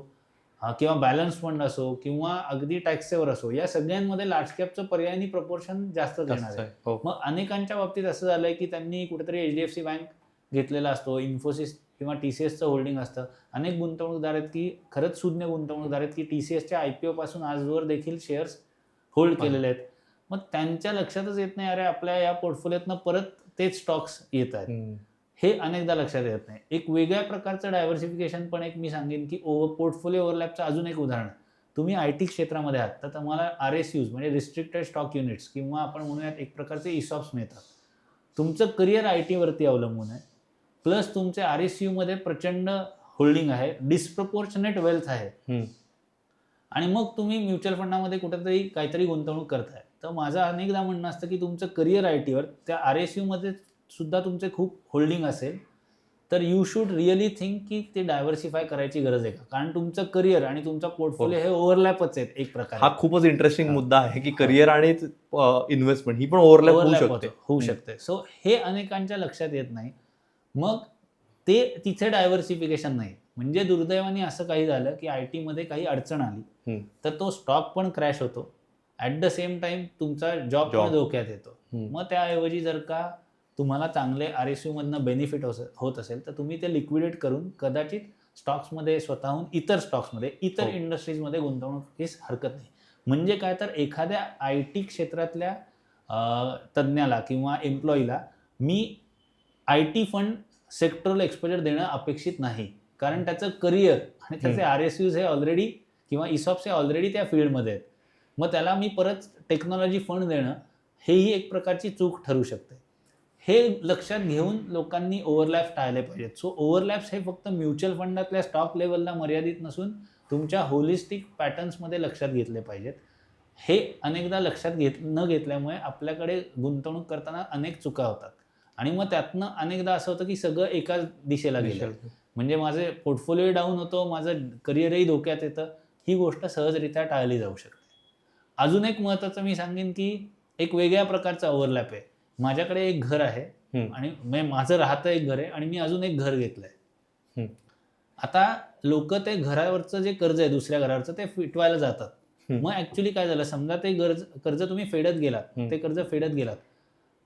किंवा बॅलन्स फंड असो किंवा अगदी टॅक्स सेव्हर असो, या सगळ्यांमध्ये लार्ज कॅपचं पर्यायी प्रपोर्शन जास्त देणार आहे. मग अनेकांच्या बाबतीत असं झालंय की त्यांनी कुठेतरी HDFC बँक घेतलेला असतो, इन्फोसिस किंवा TCSचं होल्डिंग असतं. अनेक गुंतवणूकदार आहेत की खरंच सुज्ञ गुंतवणूकदार आहेत की TCSच्या IPO पासून आजवर देखील शेअर्स होल्ड केलेले आहेत. मग त्यांच्या लक्षातच येत नाही, अरे आपल्या या पोर्टफोलिओतनं परत तेच स्टॉक्स येत आहेत. हे अनेकदा लक्षात येत नाही. एक वेगळ्या प्रकारचं डायव्हर्सिफिकेशन पण एक मी सांगेन की पोर्टफोलिओ ओव्हरलॅपचं अजून एक उदाहरण, तुम्ही IT क्षेत्रामध्ये आहात तर तुम्हाला RSUs म्हणजे रिस्ट्रिक्टेड स्टॉक युनिट्स किंवा आपण म्हणूयात एक प्रकारचे ESOPs मिळतात. तुमचं करिअर IT वरती अवलंबून आहे, प्लस तुमचे RSU मध्ये प्रचंड होल्डिंग आहे, डिस्प्रपोर्शनेट वेल्थ आहे आणि मग तुम्ही म्युच्युअल फंडामध्ये कुठेतरी काहीतरी गुंतवणूक करताय. तर माझं अनेकदा म्हणणं असतं की तुमचं करिअर IT वर त्या RSU मध्ये सुद्धा तुमचे खूप होल्डिंग असेल तर यू शुड रिअली थिंक की ते डायव्हर्सिफाय करायची गरज आहे का, कारण तुमचं करिअर आणि तुमचा पोर्टफोलिओ हे ओव्हरलॅपच आहेत एक प्रकारे. हा खूपच इंटरेस्टिंग मुद्दा आहे की करिअर आणि इन्व्हेस्टमेंट ही पण ओव्हरलॅप होऊ शकते. सो हे अनेकांच्या लक्षात येत नाही. मग ते तिथे डायव्हर्सिफिकेशन नाही. म्हणजे दुर्दैवाने असं काही झालं की IT मध्ये काही अडचण आली तर तो स्टॉक पण क्रॅश होतो, ॲट द सेम टाइम तुमचा जॉब पण धोक्यात येतो. मग त्याऐवजी जर का तुम्हाला चांगले RSU मधनं बेनिफिट होत असेल तर तुम्ही ते लिक्विडेट करून कदाचित स्टॉक्समध्ये स्वतःहून इतर स्टॉक्समध्ये इतर इंडस्ट्रीजमध्ये गुंतवणुकीस हरकत नाही. म्हणजे काय तर एखाद्या IT क्षेत्रातल्या तज्ज्ञाला किंवा एम्प्लॉईला मी IT फंड सेक्टरल एक्सपोजर देणं अपेक्षित नाही, कारण त्याचं करिअर आणि त्याचे RSUs हे ऑलरेडी किंवा ESOPs हे ऑलरेडी त्या फील्डमध्ये आहेत. मग त्याला मी परत टेक्नॉलॉजी फंड देणं हेही एक प्रकारची चूक ठरू शकते. हे लक्षात घेऊन लोकांनी ओव्हरलॅप्स टाळले पाहिजेत. सो ओव्हरलॅप्स हे फक्त म्युच्युअल फंडातल्या स्टॉक लेवलला मर्यादित नसून तुमच्या होलिस्टिक पॅटर्न्समध्ये लक्षात घेतले पाहिजेत. हे अनेकदा लक्षात न घेतल्यामुळे आपल्याकडे गुंतवणूक करताना अनेक चुका होतात आणि मग त्यातनं अनेकदा असं होतं की सगळं एकाच दिशेला गेलं, म्हणजे माझे पोर्टफोलिओ डाऊन होतो, माझं करिअरही धोक्यात येतं. ही गोष्ट सहजरित्या टाळली जाऊ शकते. अजून एक महत्त्वाचं मी सांगेन की एक वेगळ्या प्रकारचा ओव्हरलॅप आहे. माझ्याकडे एक घर आहे आणि माझं राहतं एक घर आहे आणि मी अजून एक घर घेतलंय. आता लोक ते घरावरचं जे कर्ज आहे दुसऱ्या घरावरचं ते फिटवायला जातात. मग ऍक्च्युली काय झालं, समजा ते कर्ज तुम्ही फेडत गेलात, ते कर्ज फेडत गेलात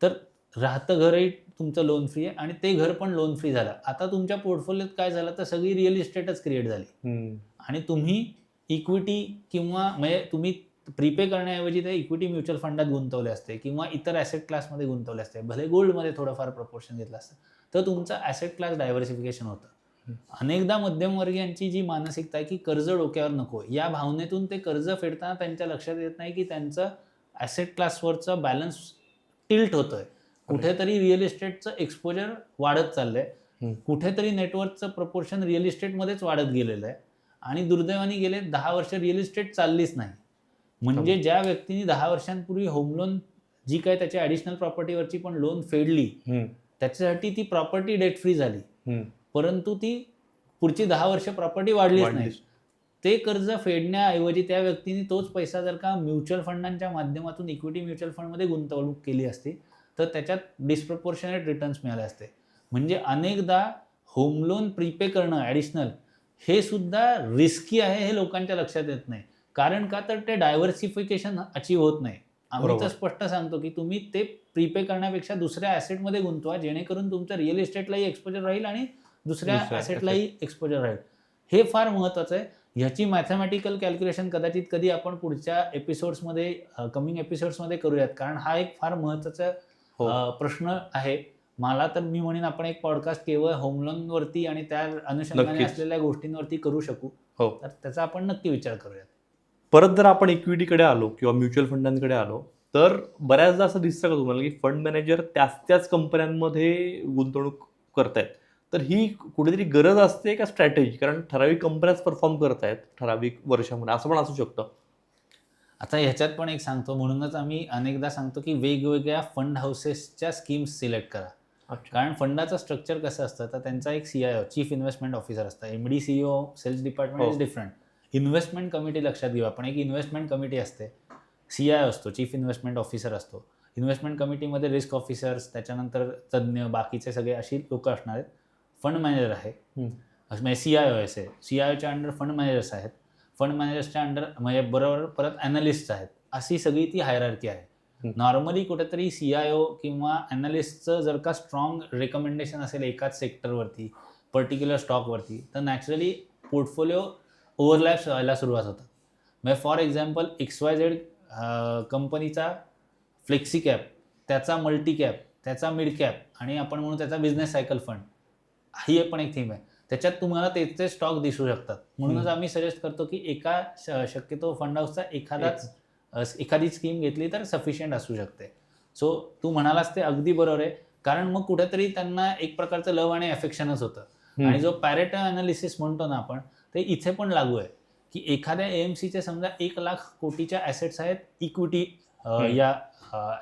तर राहतं घरही तुमचं लोन फ्री आहे आणि ते घर पण लोन फ्री झालं. आता तुमच्या पोर्टफोलिओत काय झालं तर सगळी रिअल इस्टेटच क्रिएट झाली आणि तुम्ही इक्विटी किंवा म्हणजे तुम्ही प्रीपे करण्याऐवजी ते इक्विटी म्युच्युअल फंडात गुंतवले असते किंवा इतर ॲसेट क्लासमध्ये गुंतवले असते, भले गोल्डमध्ये थोडंफार प्रपोर्शन घेतलं असतं, तर तुमचं ॲसेट क्लास डायव्हर्सिफिकेशन होतं. अनेकदा मध्यमवर्गीयांची जी मानसिकता आहे की कर्ज डोक्यावर नको, या भावनेतून ते कर्ज फेडताना त्यांच्या लक्षात येत नाही की त्यांचं ॲसेट क्लासवरचं बॅलन्स टिल्ट होतोय. कुठेतरी रिअल इस्टेटचं एक्सपोजर वाढत चाललंय, कुठेतरी नेटवर्कचं प्रपोर्शन रिअल इस्टेटमध्येच वाढत गेलेलं आहे आणि दुर्दैवाने गेले 10 वर्ष रिअल इस्टेट चाललीच नाही. म्हणजे ज्या व्यक्तीने 10 वर्षांपूर्वी होम लोन जी काय त्याच्या ॲडिशनल प्रॉपर्टीवरची पण लोन फेडली, त्याच्यासाठी ती प्रॉपर्टी डेट फ्री झाली, परंतु ती पुढची 10 वर्ष प्रॉपर्टी वाढलीच नाही. ते कर्ज फेडण्याऐवजी त्या व्यक्तीने तोच पैसा जर का म्युच्युअल फंडांच्या माध्यमातून इक्विटी म्युच्युअल फंडमध्ये गुंतवणूक केली असती तर त्याच्यात डिस्प्रपोर्शनेट रिटर्न्स मिळाले असते. म्हणजे अनेकदा होम लोन प्रीपे करणं ॲडिशनल हे सुद्धा रिस्की आहे, हे लोकांच्या लक्षात येत नाही. कारण का तर ते डायव्हर्सिफिकेशन अचीव होत नाही. आम्ही तर स्पष्ट सांगतो की तुम्ही ते प्रीपे करण्यापेक्षा दुसऱ्या ॲसेटमध्ये गुंतवा, जेणेकरून तुमचं रिअल इस्टेटलाही एक्सपोजर राहील आणि दुसऱ्या ॲसेटलाही एक्सपोजर राहील. हे फार महत्त्वाचं आहे. ह्याची मॅथमॅटिकल कॅल्क्युलेशन कदाचित कधी आपण पुढच्या एपिसोड्समध्ये कमिंग एपिसोड्समध्ये करूयात, कारण हा एक फार महत्त्वाचा प्रश्न आहे. मला तर मी म्हणेन आपण एक पॉडकास्ट केवळ होम लोनवरती आणि त्या अनुषंगाने असलेल्या गोष्टींवरती करू शकू, तर त्याचा आपण नक्की विचार करूयात. परत जर आपण इक्विटीकडे आलो किंवा म्युच्युअल फंडांकडे आलो तर बऱ्याचदा असं दिसतं का तुम्हाला की फंड मॅनेजर त्याच कंपन्यांमध्ये गुंतवणूक करतायत, तर ही कुठेतरी गरज असते का स्ट्रॅटेजी? कारण ठराविक कंपन्याच परफॉर्म करतायत ठराविक वर्षामध्ये, असं पण असू शकतं. आता ह्याच्यात पण एक सांगतो, म्हणूनच आम्ही अनेकदा सांगतो की वेगवेगळ्या फंड हाऊसेसच्या स्कीम्स सिलेक्ट करा. कारण फंडाचं स्ट्रक्चर कसं असतं, तर त्यांचा एक CIO चीफ इन्व्हेस्टमेंट ऑफिसर असतं. MD CEO sales department is different. Investment committee लक्षात घेऊ आपण, एक इन्व्हेस्टमेंट कमिटी असते, CIO असतो, चीफ इन्व्हेस्टमेंट ऑफिसर असतो. इन्व्हेस्टमेंट कमिटीमध्ये रिस्क ऑफिसर्स, त्याच्यानंतर तज्ज्ञ, बाकीचे सगळे अशी लोक असणार आहेत. फंड मॅनेजर आहे, म्हणजे CIO आहे, CIOच्या अंडर फंड मॅनेजर्स आहेत, फंड मॅनेजर्सच्या अंडर म्हणजे बरोबर परत ॲनालिस्ट्स आहेत. अशी सगळी ती हायरार्की आहे. नॉर्मली कुठेतरी CIO किंवा ॲनालिस्टचं जर का स्ट्रॉंग रेकमेंडेशन असेल एकाच सेक्टरवरती, पर्टिक्युलर स्टॉकवरती, तर नॅचरली पोर्टफोलिओ ओव्हरलॅप्स व्हायला सुरुवात होतात. म्हणजे फॉर एक्झाम्पल XYZ कंपनीचा फ्लेक्सी कॅप, त्याचा मल्टी कॅप, त्याचा मिड कॅप आणि आपण म्हणू त्याचा बिझनेस सायकल फंड, ही पण एक थीम आहे. त्याच्यात तुम्हाला त्याचे स्टॉक दिसू शकतात. म्हणूनच आम्ही सजेस्ट करतो की शक्यतो फंड हाऊसचा एखादी स्कीम घेतली तर सफिशियंट असू शकते. सो तू म्हणालास ते अगदी बरोबर आहे, कारण मग कुठेतरी त्यांना एक प्रकारचं लव आणि अफेक्शनच होतं. आणि जो पॅरेटो अनालिसिस म्हणतो ना आपण, ते इथे पण लागू आहे की एखाद्या AMCचे समजा 1,00,000 कोटीच्या ॲसेट्स आहेत इक्विटी या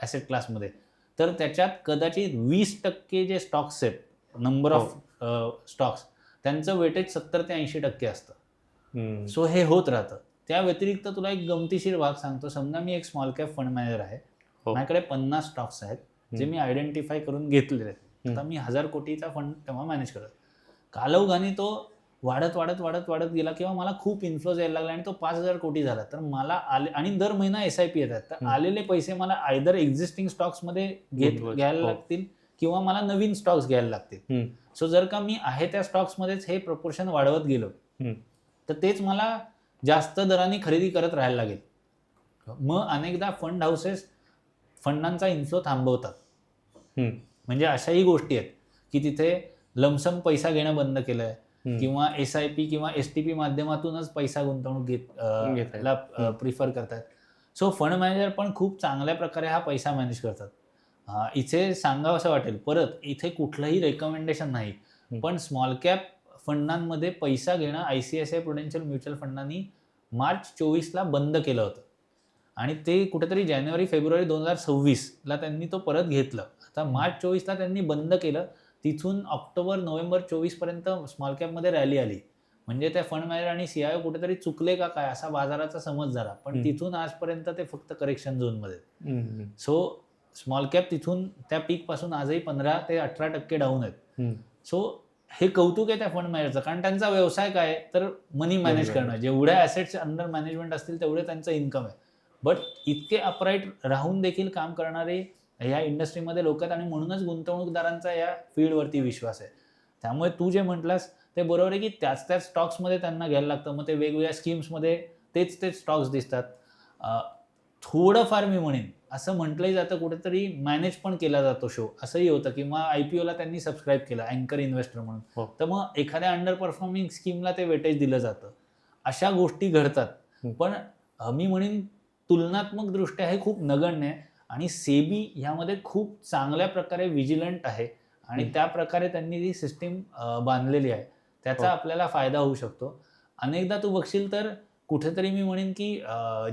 ॲसेट क्लासमध्ये, तर त्याच्यात कदाचित 20% जे स्टॉक्स आहेत, नंबर ऑफ स्टॉक्स, त्यांचं वेटेज 70 ते 80% असतं. सो हे होत राहतं. त्या व्यतिरिक्त तुला एक गमतीशीर भाग सांगतो. समजा मी एक स्मॉल कॅप फंड मॅनेजर आहे, माझ्याकडे 50 स्टॉक्स आहेत जे मी आयडेंटिफाय करून घेतलेले आहेत. आता मी 1000 कोटीचा फंड तेव्हा मॅनेज करतो. कालौघाने तो वाढत वाढत वाढत वाढत गेला किंवा मला खूप इन्फ्लोज यायला लागला आणि तो 5000 कोटी झाला. तर मला आले आणि दर महिना SIP येतात, तर आलेले पैसे मला आयदर एक्झिस्टिंग स्टॉक्समध्ये घ्यायला लागतील किंवा मला नवीन स्टॉक्स घ्यायला लागतील. सो जर का मी आहे त्या स्टॉक्समध्येच हे प्रपोर्शन वाढवत गेलो तर तेच मला जास्त दराने खरेदी करत राहायला लागेल. मग अनेकदा फंड हाऊसेस फंडांचा इन्फ्लो थांबवतात. म्हणजे अशाही गोष्टी आहेत की तिथे लमसम पैसा घेणं बंद केलंय किंवा SIP किंवा STP माध्यमातूनच पैसा गुंतवणूक प्रिफर करतात. सो फंड मॅनेजर पण खूप चांगल्या प्रकारे हा पैसा मॅनेज करतात. इथे सांगावं असं वाटेल परत, इथे कुठलंही रेकमेंडेशन नाही, पण स्मॉल कॅप फंडांमध्ये पैसा घेणं ICICI प्रुडेन्शियल म्युच्युअल फंडांनी मार्च 24ला बंद केलं होतं आणि ते कुठेतरी जानेवारी-फेब्रुवारी 2026ला त्यांनी तो परत घेतलं. आता मार्च 24ला त्यांनी बंद केलं. तिथून ऑक्टोबर-नोव्हेंबर 24 पर्यंत स्मॉल कॅपमध्ये रॅली आली. म्हणजे त्या फंड मॅनेजर आणि CIO कुठेतरी चुकले का काय असा बाजाराचा समज झाला. पण तिथून आजपर्यंत ते फक्त करेक्शन झोनमध्ये. सो स्मॉल कॅप तिथून त्या पीकपासून आजही 15 ते 18% डाऊन आहेत. सो हे कौतुक आहे त्या फंड मॅनेजरचं, कारण त्यांचा व्यवसाय काय आहे तर मनी मॅनेज करणं. जेवढ्या ॲसेट्स अंडर मॅनेजमेंट असतील तेवढे त्यांचं इन्कम आहे. बट इतके अपराईट राहून देखील काम करणारे ह्या इंडस्ट्रीमध्ये लोक आहेत आणि म्हणूनच गुंतवणूकदारांचा या फील्डवरती विश्वास आहे. त्यामुळे तू जे म्हटलास ते बरोबर आहे की त्याच स्टॉक्समध्ये त्यांना घ्यायला लागतं. मग ते वेगवेगळ्या स्कीम्समध्ये तेच स्टॉक्स दिसतात. थोडंफार मी म्हणेन असं म्हटलंही जातं कुठेतरी मॅनेज पण केला जातो शो, असंही होतं किंवा IPOला त्यांनी सबस्क्राईब केलं अँकर इन्व्हेस्टर म्हणून. तर मग एखाद्या अंडर परफॉर्मिंग स्कीमला ते वेटेज दिलं जातं. अशा गोष्टी घडतात. पण मी म्हणेन तुलनात्मक दृष्ट्या हे खूप नगण्य आहे आणि सेबी ह्यामध्ये खूप चांगल्या प्रकारे विजिलंट आहे आणि त्या प्रकारे त्यांनी जी सिस्टीम बांधलेली आहे त्याचा आपल्याला फायदा होऊ शकतो. अनेकदा तू बघशील तर कुठेतरी मी म्हणेन की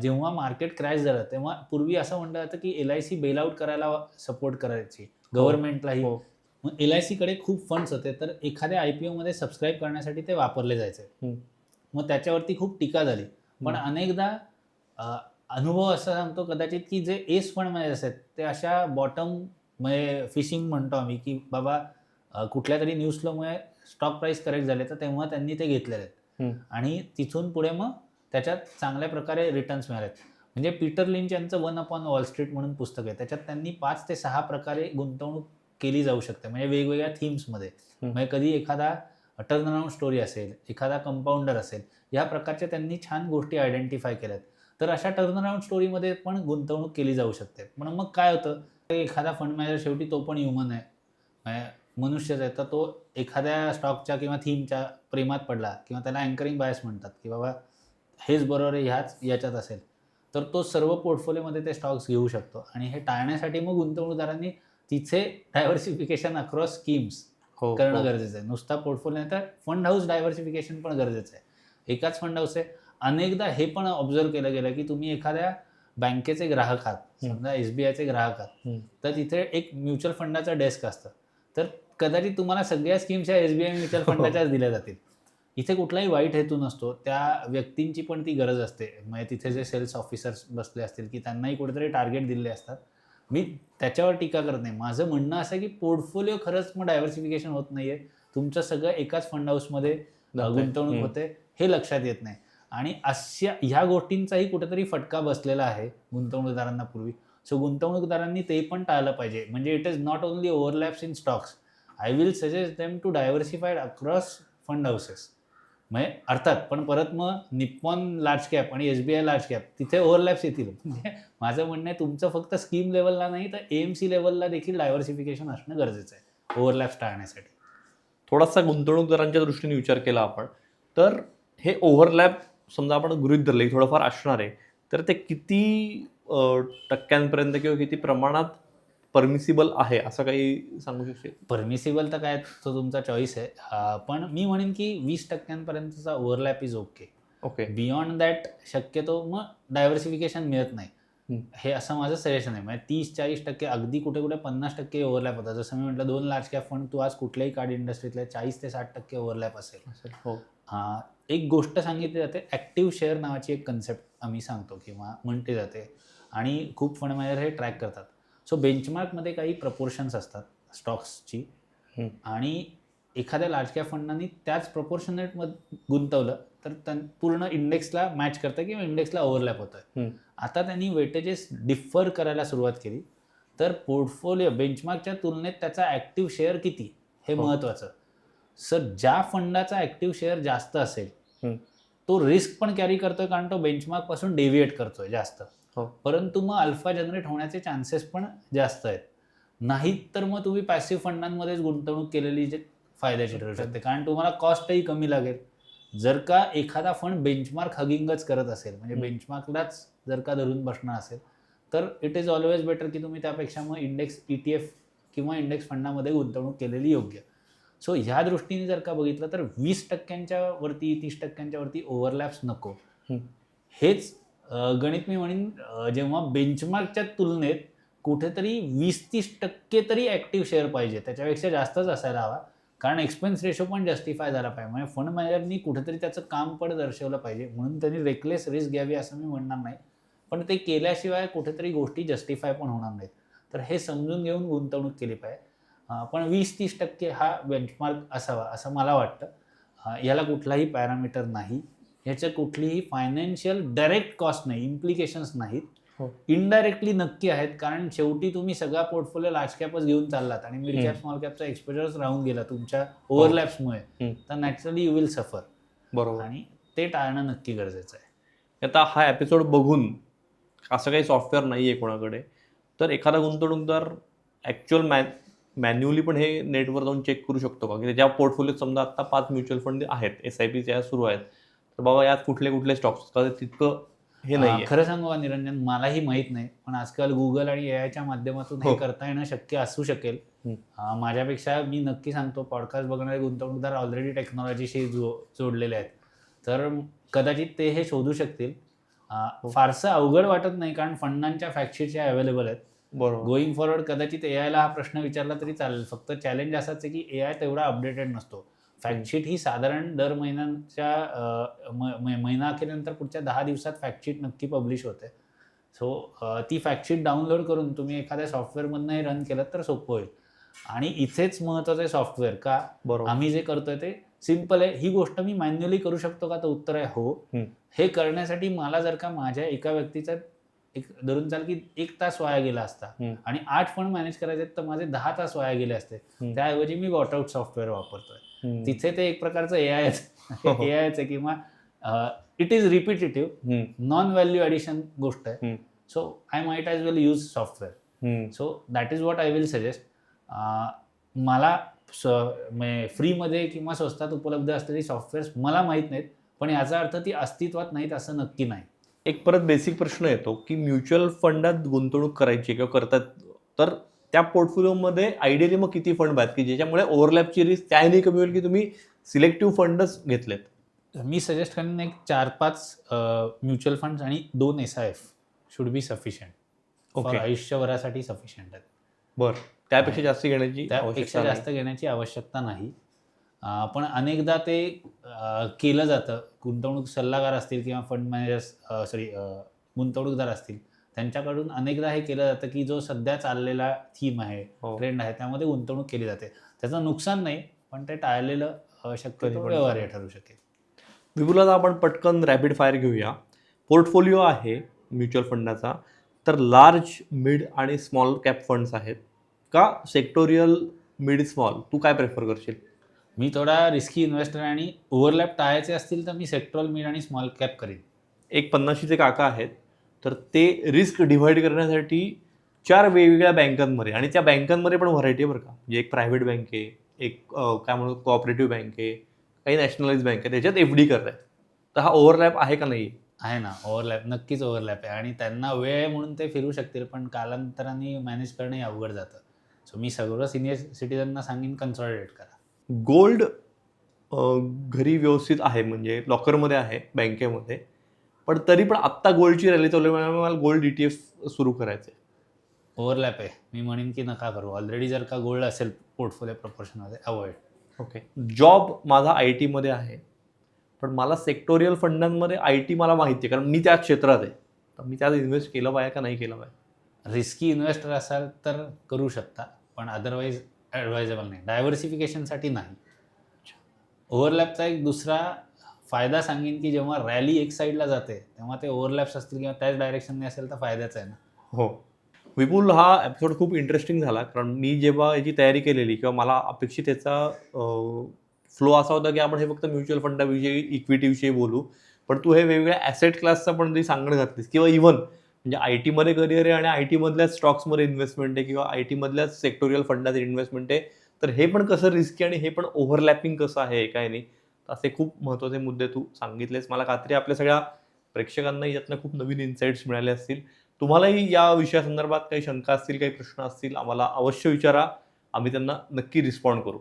जेव्हा मार्केट क्रॅश झालं तेव्हा पूर्वी असं म्हटलं जातं की LIC बेलआउट करायला सपोर्ट करायची गव्हर्नमेंटलाही. मग LIC कडे खूप फंड्स होते तर एखाद्या IPOमध्ये सबस्क्राईब करण्यासाठी ते वापरले जायचे. मग त्याच्यावरती खूप टीका झाली. पण अनेकदा अनुभव असा सांगतो कदाचित की जे एस फंड मॅनेजर्स आहेत ते अशा बॉटम म्हणजे फिशिंग म्हणतो आम्ही की बाबा कुठल्या तरी न्यूज फ्लोमुळे स्टॉक प्राईस करेक्ट झाले तर तेव्हा त्यांनी ते घेतलेले आहेत आणि तिथून पुढे मग त्याच्यात चांगल्या प्रकारे रिटर्न्स मिळालेत. म्हणजे पीटर लिंच यांचं 1 अपॉन वॉल स्ट्रीट म्हणून पुस्तक आहे. त्याच्यात त्यांनी 5 ते 6 प्रकारे गुंतवणूक केली जाऊ शकते म्हणजे वेगवेगळ्या थीम्समध्ये. म्हणजे कधी एखादा टर्नअराउंड स्टोरी असेल, एखादा कंपाऊंडर असेल, या प्रकारच्या त्यांनी छान गोष्टी आयडेंटिफाय केल्यात. तर अशा टर्नअराउंड स्टोरीमध्ये पण गुंतवणूक केली जाऊ शकते. पण मग काय होतं एखादा फंड मॅनेजर शेवटी तो पण ह्युमन आहे, मनुष्यच आहे. तर तो एखाद्या स्टॉकच्या किंवा थीमच्या प्रेमात पडला किंवा त्याला अँकरिंग बायस म्हणतात की बाबा हेच बरोबर आहे याच्यात असेल तर तो सर्व पोर्टफोलिओमध्ये ते स्टॉक्स घेऊ शकतो आणि हे टाळण्यासाठी मग गुंतवणूकदारांनी तिथे डायव्हर्सिफिकेशन अक्रॉस स्कीम्स करणं गरजेचं आहे. नुसता पोर्टफोलिओ नाही तर फंड हाऊस डायव्हर्सिफिकेशन पण गरजेचं आहे. एकाच फंड हाऊस आहे. अनेकदा हे पण ऑब्झर्व केलं गेलं की तुम्ही एखाद्या बँकेचे ग्राहक आहात, समजा SBIचे ग्राहक आहात, तर तिथे एक म्युच्युअल फंडाचं डेस्क असतं. तर कदाचित तुम्हाला सगळ्या स्कीम्स या SBI म्युच्युअल फंडाच्याच दिल्या जातील. इथे कुठलाही वाईट हेतू नसतो. त्या व्यक्तींची पण ती गरज असते. म्हणजे तिथे जे सेल्स ऑफिसर्स बसले असतील की त्यांनाही कुठेतरी टार्गेट दिलेले असतात. मी त्याच्यावर टीका करत नाही. माझं म्हणणं असं आहे की पोर्टफोलिओ खरंच मग डायव्हर्सिफिकेशन होत नाहीये. तुमचं सगळं एकाच फंड हाऊसमध्ये गुंतवणूक होते हे लक्षात येत नाही आणि अशा ह्या गोष्टींचाही कुठेतरी फटका बसलेला आहे गुंतवणूकदारांना पूर्वी. सो गुंतवणूकदारांनी ते पण टाळलं पाहिजे. म्हणजे it is not only overlaps in stocks. I will suggest them to diversified across fund houses. म्हणजे अर्थात पण परत मग निप्पॉन लार्ज कॅप आणि SBI लार्ज कॅप तिथे ओव्हरलॅप्स येतील. म्हणजे माझं म्हणणं आहे तुमचं फक्त स्कीम लेवलला नाही तर AMC लेवलला देखील डायव्हर्सिफिकेशन असणं गरजेचं आहे ओव्हरलॅप्स टाळण्यासाठी. थोडासा गुंतवणूकदारांच्या दृष्टीने विचार केला आपण तर हे ओव्हरलॅप समजा आपण गृहीत धरले थोडंफार असणार आहे तर ते किती टक्क्यांपर्यंत किंवा किती प्रमाणात परमिसिबल आहे असं काही सांगू शकते? परमिसिबल तर काय तो तुमचा चॉईस आहे. पण मी म्हणेन की 20% overlap is okay. Beyond that शक्यतो मग डायव्हर्सिफिकेशन मिळत नाही. हे असं माझं सजेशन आहे. म्हणजे 30-40% अगदी कुठे कुठे 50% ओव्हरलॅप होता. जसं मी म्हटलं 2 लार्ज कॅप फंड तू आज कुठल्याही कार्ड इंडस्ट्रीतले 40 ते 60% ओव्हरलॅप असेल. एक गोष्ट सांगितली जाते ॲक्टिव्ह शेअर नावाची एक कन्सेप्ट आम्ही सांगतो किंवा म्हटली जाते आणि खूप फंड मॅनेजर हे ट्रॅक करतात. सो बेंचमार्कमध्ये काही प्रपोर्शन्स असतात स्टॉक्सची आणि एखाद्या लार्ज कॅप फंडांनी त्याच प्रपोर्शनेटमध्ये गुंतवलं तर पूर्ण इंडेक्सला मॅच करतं किंवा इंडेक्सला ओव्हरलॅप होतं. आता त्यांनी वेटेजेस डिफर करायला सुरुवात केली तर पोर्टफोलिओ बेंचमार्कच्या तुलनेत त्याचा ॲक्टिव्ह शेअर किती हे महत्त्वाचं. सर ज्या फंडाचा ॲक्टिव्ह शेअर जास्त असेल तो रिस्क पण कॅरी करतोय कारण तो बेंचमार्कपासून डेव्हिएट करतोय जास्त. परंतु मग अल्फा जनरेट होण्याचे चान्सेस पण जास्त आहेत. नाहीत तर मग तुम्ही पॅसिव्ह फंडांमध्येच गुंतवणूक केलेली जे फायद्याची ठरू शकते कारण तुम्हाला कॉस्टही कमी लागेल. जर का एखादा फंड बेंचमार्क हगिंगच करत असेल म्हणजे बेंचमार्कलाच जर का धरून बसणार असेल तर इट इज ऑलवेज बेटर की तुम्ही त्यापेक्षा मग इंडेक्स ETF किंवा इंडेक्स फंडामध्ये गुंतवणूक केलेली योग्य. सो ह्या दृष्टीने जर का बघितलं तर 20% वरती 30% वरती ओव्हरलॅप्स नको. हेच गणित मी म्हणेन जेव्हा बेंचमार्कच्या तुलनेत कुठेतरी 20-30% तरी ॲक्टिव्ह शेअर पाहिजे, त्याच्यापेक्षा जास्तच असायला हवा. कारण एक्सपेन्स रेशो पण जस्टिफाय झाला पाहिजे. म्हणजे फंड मॅनेजरनी कुठेतरी त्याचं काम पण दर्शवलं पाहिजे. म्हणून त्यांनी रेकलेस रिस्क घ्यावी असं मी म्हणणार नाही, पण ते केल्याशिवाय कुठेतरी गोष्टी जस्टिफाय पण होणार नाहीत. तर हे समजून घेऊन गुंतवणूक केली पाहिजे. पण 20-30% हा बेंचमार्क असावा असं मला वाटतं. याला कुठलाही पॅरामीटर नाही, ह्याचं कुठलीही फायनान्शियल डायरेक्ट कॉस्ट नाही, इम्प्लिकेशन्स नाहीत. इनडायरेक्टली नक्की आहेत, कारण शेवटी तुम्ही सगळा पोर्टफोलिओ लार्ज कॅपच घेऊन चाललात आणि मिड कॅप स्मॉल कॅपचा एक्सपोजरच राहून गेला तुमच्या ओव्हरलॅप्समुळे, तर नॅचरली यू विल सफर. बरोबर. आणि ते टाळणं नक्की गरजेचं आहे. आता हा एपिसोड बघून असं काही सॉफ्टवेअर नाही आहे कोणाकडे, तर एखादा गुंतवणूकदार ॲक्च्युअल मॅन्युअली पण हे नेटवर जाऊन चेक करू शकतो का, की त्याच्या पोर्टफोलिओत समजा आता 5 म्युच्युअल फंड आहेत, SIPच्या सुरू आहेत, तर बाबा यात कुठले कुठले स्टॉक्स, का तितकं हे नाही आहे. खरं सांगू का निरंजन, मलाही माहीत नाही, पण आजकाल गुगल आणि AIच्या माध्यमातून हे करता येणं शक्य असू शकेल. माझ्यापेक्षा मी नक्की सांगतो, पॉडकास्ट बघणारे गुंतवणूकदार ऑलरेडी टेक्नॉलॉजीशी जोडलेले आहेत, तर कदाचित ते हे शोधू शकतील. फारसं अवघड वाटत नाही, कारण फंडांच्या फॅक्टशीटच्या अवेलेबल आहेत. बरोबर. गोईंग फॉरवर्ड कदाचित AIला हा प्रश्न विचारला तरी चालेल. फक्त चॅलेंज असाच आहे की AI तेवढा अपडेटेड नसतो. फॅक्टशीट ही साधारण दर महिन्यांच्या महिना अखेरनंतर पुढच्या 10 दिवसात फॅक्टशीट नक्की पब्लिश होते. सो ती फॅक्टशीट डाउनलोड करून तुम्ही एखाद्या सॉफ्टवेअरमधनं हे रन केलं तर सोपं होईल. आणि इथेच महत्त्वाचं आहे सॉफ्टवेअर का, आम्ही जे करतोय ते सिम्पल आहे. ही गोष्ट मी मॅन्युअली करू शकतो का, तर उत्तर आहे हो. हे करण्यासाठी मला जर का माझ्या एका व्यक्तीचा एक धरून चाल की 1 तास वाया गेला असता आणि 8 फंड मॅनेज करायचे तर माझे 10 तास वाया गेले असते. त्याऐवजी मी वॉटआउट सॉफ्टवेअर वापरतोय. तिथे ते एक प्रकारचं AIच आहे किंवा it is repetitive, non value addition गोष्ट आहे. So I might as well use software. So that is what I will suggest. मला फ्रीमध्ये किंवा स्वस्तात उपलब्ध असलेली सॉफ्टवेअर्स मला माहीत नाहीत, पण याचा अर्थ ती अस्तित्वात नाहीत असं नक्की नाही. एक परत बेसिक प्रश्न येतो की म्युच्युअल फंडात गुंतवणूक करायची किंवा करतात, तर त्या पोर्टफोलिओमध्ये आयडियली मग किती फंड आहेत की ज्याच्यामुळे ओव्हरलॅपची रिस्क त्याही कमी होईल, की तुम्ही सिलेक्टिव्ह फंडच घेतलेत? मी सजेस्ट करेन एक 4-5 म्युच्युअल फंड्स आणि 2 SIF should be sufficient. Okay. आयुष्यभरासाठी सफिशियंट आहेत. बरं, त्यापेक्षा जास्त घेण्याची आवश्यकता नाही. पण अनेकदा ते केलं जातं. गुंतवणूक सल्लागार असतील किंवा फंड मॅनेजर्स गुंतवणूकदार असतील, त्यांच्याकडून अनेकदा हे केलं जातं की जो सध्या चाललेला थीम आहे, ट्रेंड आहे, त्यामध्ये गुंतवणूक केली जाते. त्याचं नुकसान नाही, पण ते टाळलेलं शक्यतो व्यवहार्य ठरू शकेल. विपुलला आपण पटकन रॅपिड फायर घेऊया. पोर्टफोलिओ आहे म्युच्युअल फंडाचा, तर लार्ज, मिड आणि स्मॉल कॅप फंड्स आहेत का सेक्टोरियल मिड स्मॉल? तू काय प्रेफर करशील? मी थोडा रिस्की इन्व्हेस्टर आणि ओव्हरलॅप टाळायचे असतील तर मी सेक्टोरल मिड आणि स्मॉल कॅप करीन. एक 50चे काका आहेत, तर ते रिस्क डिव्हाइड करण्यासाठी 4 वेगवेगळ्या बँकांमध्ये, आणि त्या बँकांमध्ये पण व्हरायटी आहे बरं का, म्हणजे एक प्रायव्हेट बँक आहे, एक काय म्हणू कोऑपरेटिव्ह बँक आहे, काही नॅशनलाइज बँक आहे, त्याच्यात FD करत आहेत. तर हा ओव्हरलॅप आहे का नाही? आहे ना, ओव्हरलॅप नक्कीच ओव्हरलॅप आहे आणि त्यांना वेळ आहे म्हणून ते फिरू शकतील, पण कालांतराने मॅनेज करणंही अवघड जातं. सो मी सगळं सिनियर सिटीजनना सांगेन कन्सॉलिडेट करा. गोल्ड घरी व्यवस्थित आहे, म्हणजे लॉकरमध्ये आहे बँकेमध्ये, पण तरी पण आत्ता गोल्डची रॅली चालू आहे, मला गोल्ड ETF सुरू करायचं आहे. ओव्हरलॅप आहे, मी म्हणेन की नका करू. ऑलरेडी जर का गोल्ड असेल पोर्टफोलिओ प्रपोर्शनमध्ये, अवॉइड. ओके. जॉब माझा IT मध्ये आहे, पण मला सेक्टोरियल फंडांमध्ये IT मला माहिती आहे, कारण मी त्या क्षेत्रात आहे, तर मी त्यात इन्व्हेस्ट केलं पाहिजे का नाही केलं पाहिजे? रिस्की इन्व्हेस्टर असाल तर करू शकता, पण अदरवाईज ॲडवायजेबल नाही. डायव्हर्सिफिकेशनसाठी नाही. ओव्हरलॅपचा एक दुसरा फायदा सांगेन की जेव्हा रॅली एक साईडला जाते तेव्हा ते ओव्हरलॅप्स असतील किंवा त्याच डायरेक्शनने असेल तर फायद्याच आहे ना. हो. विपुल, हा एपिसोड खूप इंटरेस्टिंग झाला, कारण मी जेव्हा याची तयारी केलेली किंवा मला अपेक्षित याचा फ्लो असा होता की आपण हे फक्त म्युच्युअल फंडाविषयी, इक्विटीविषयी बोलू, पण तू हे वेगवेगळ्या ॲसेट क्लासचा पण ती सांगणं घातलीस, किंवा इव्हन म्हणजे IT मध्ये करिअर आहे आणि IT मधल्याच स्टॉक्समध्ये इन्व्हेस्टमेंट आहे किंवा IT मधल्याच सेक्टोरियल फंडात इन्व्हेस्टमेंट आहे, तर हे पण कसं रिस्की आणि हे पण ओव्हरलॅपिंग कसं आहे काय नाही, असे खूप महत्त्वाचे मुद्दे तू सांगितलेस. मला खात्री आपल्या सगळ्या प्रेक्षकांना यातनं खूप नवीन इन्साइट्स मिळाले असतील. तुम्हालाही या विषयासंदर्भात काही शंका असतील, काही प्रश्न असतील, आम्हाला अवश्य विचारा. आम्ही त्यांना नक्की रिस्पॉन्ड करू.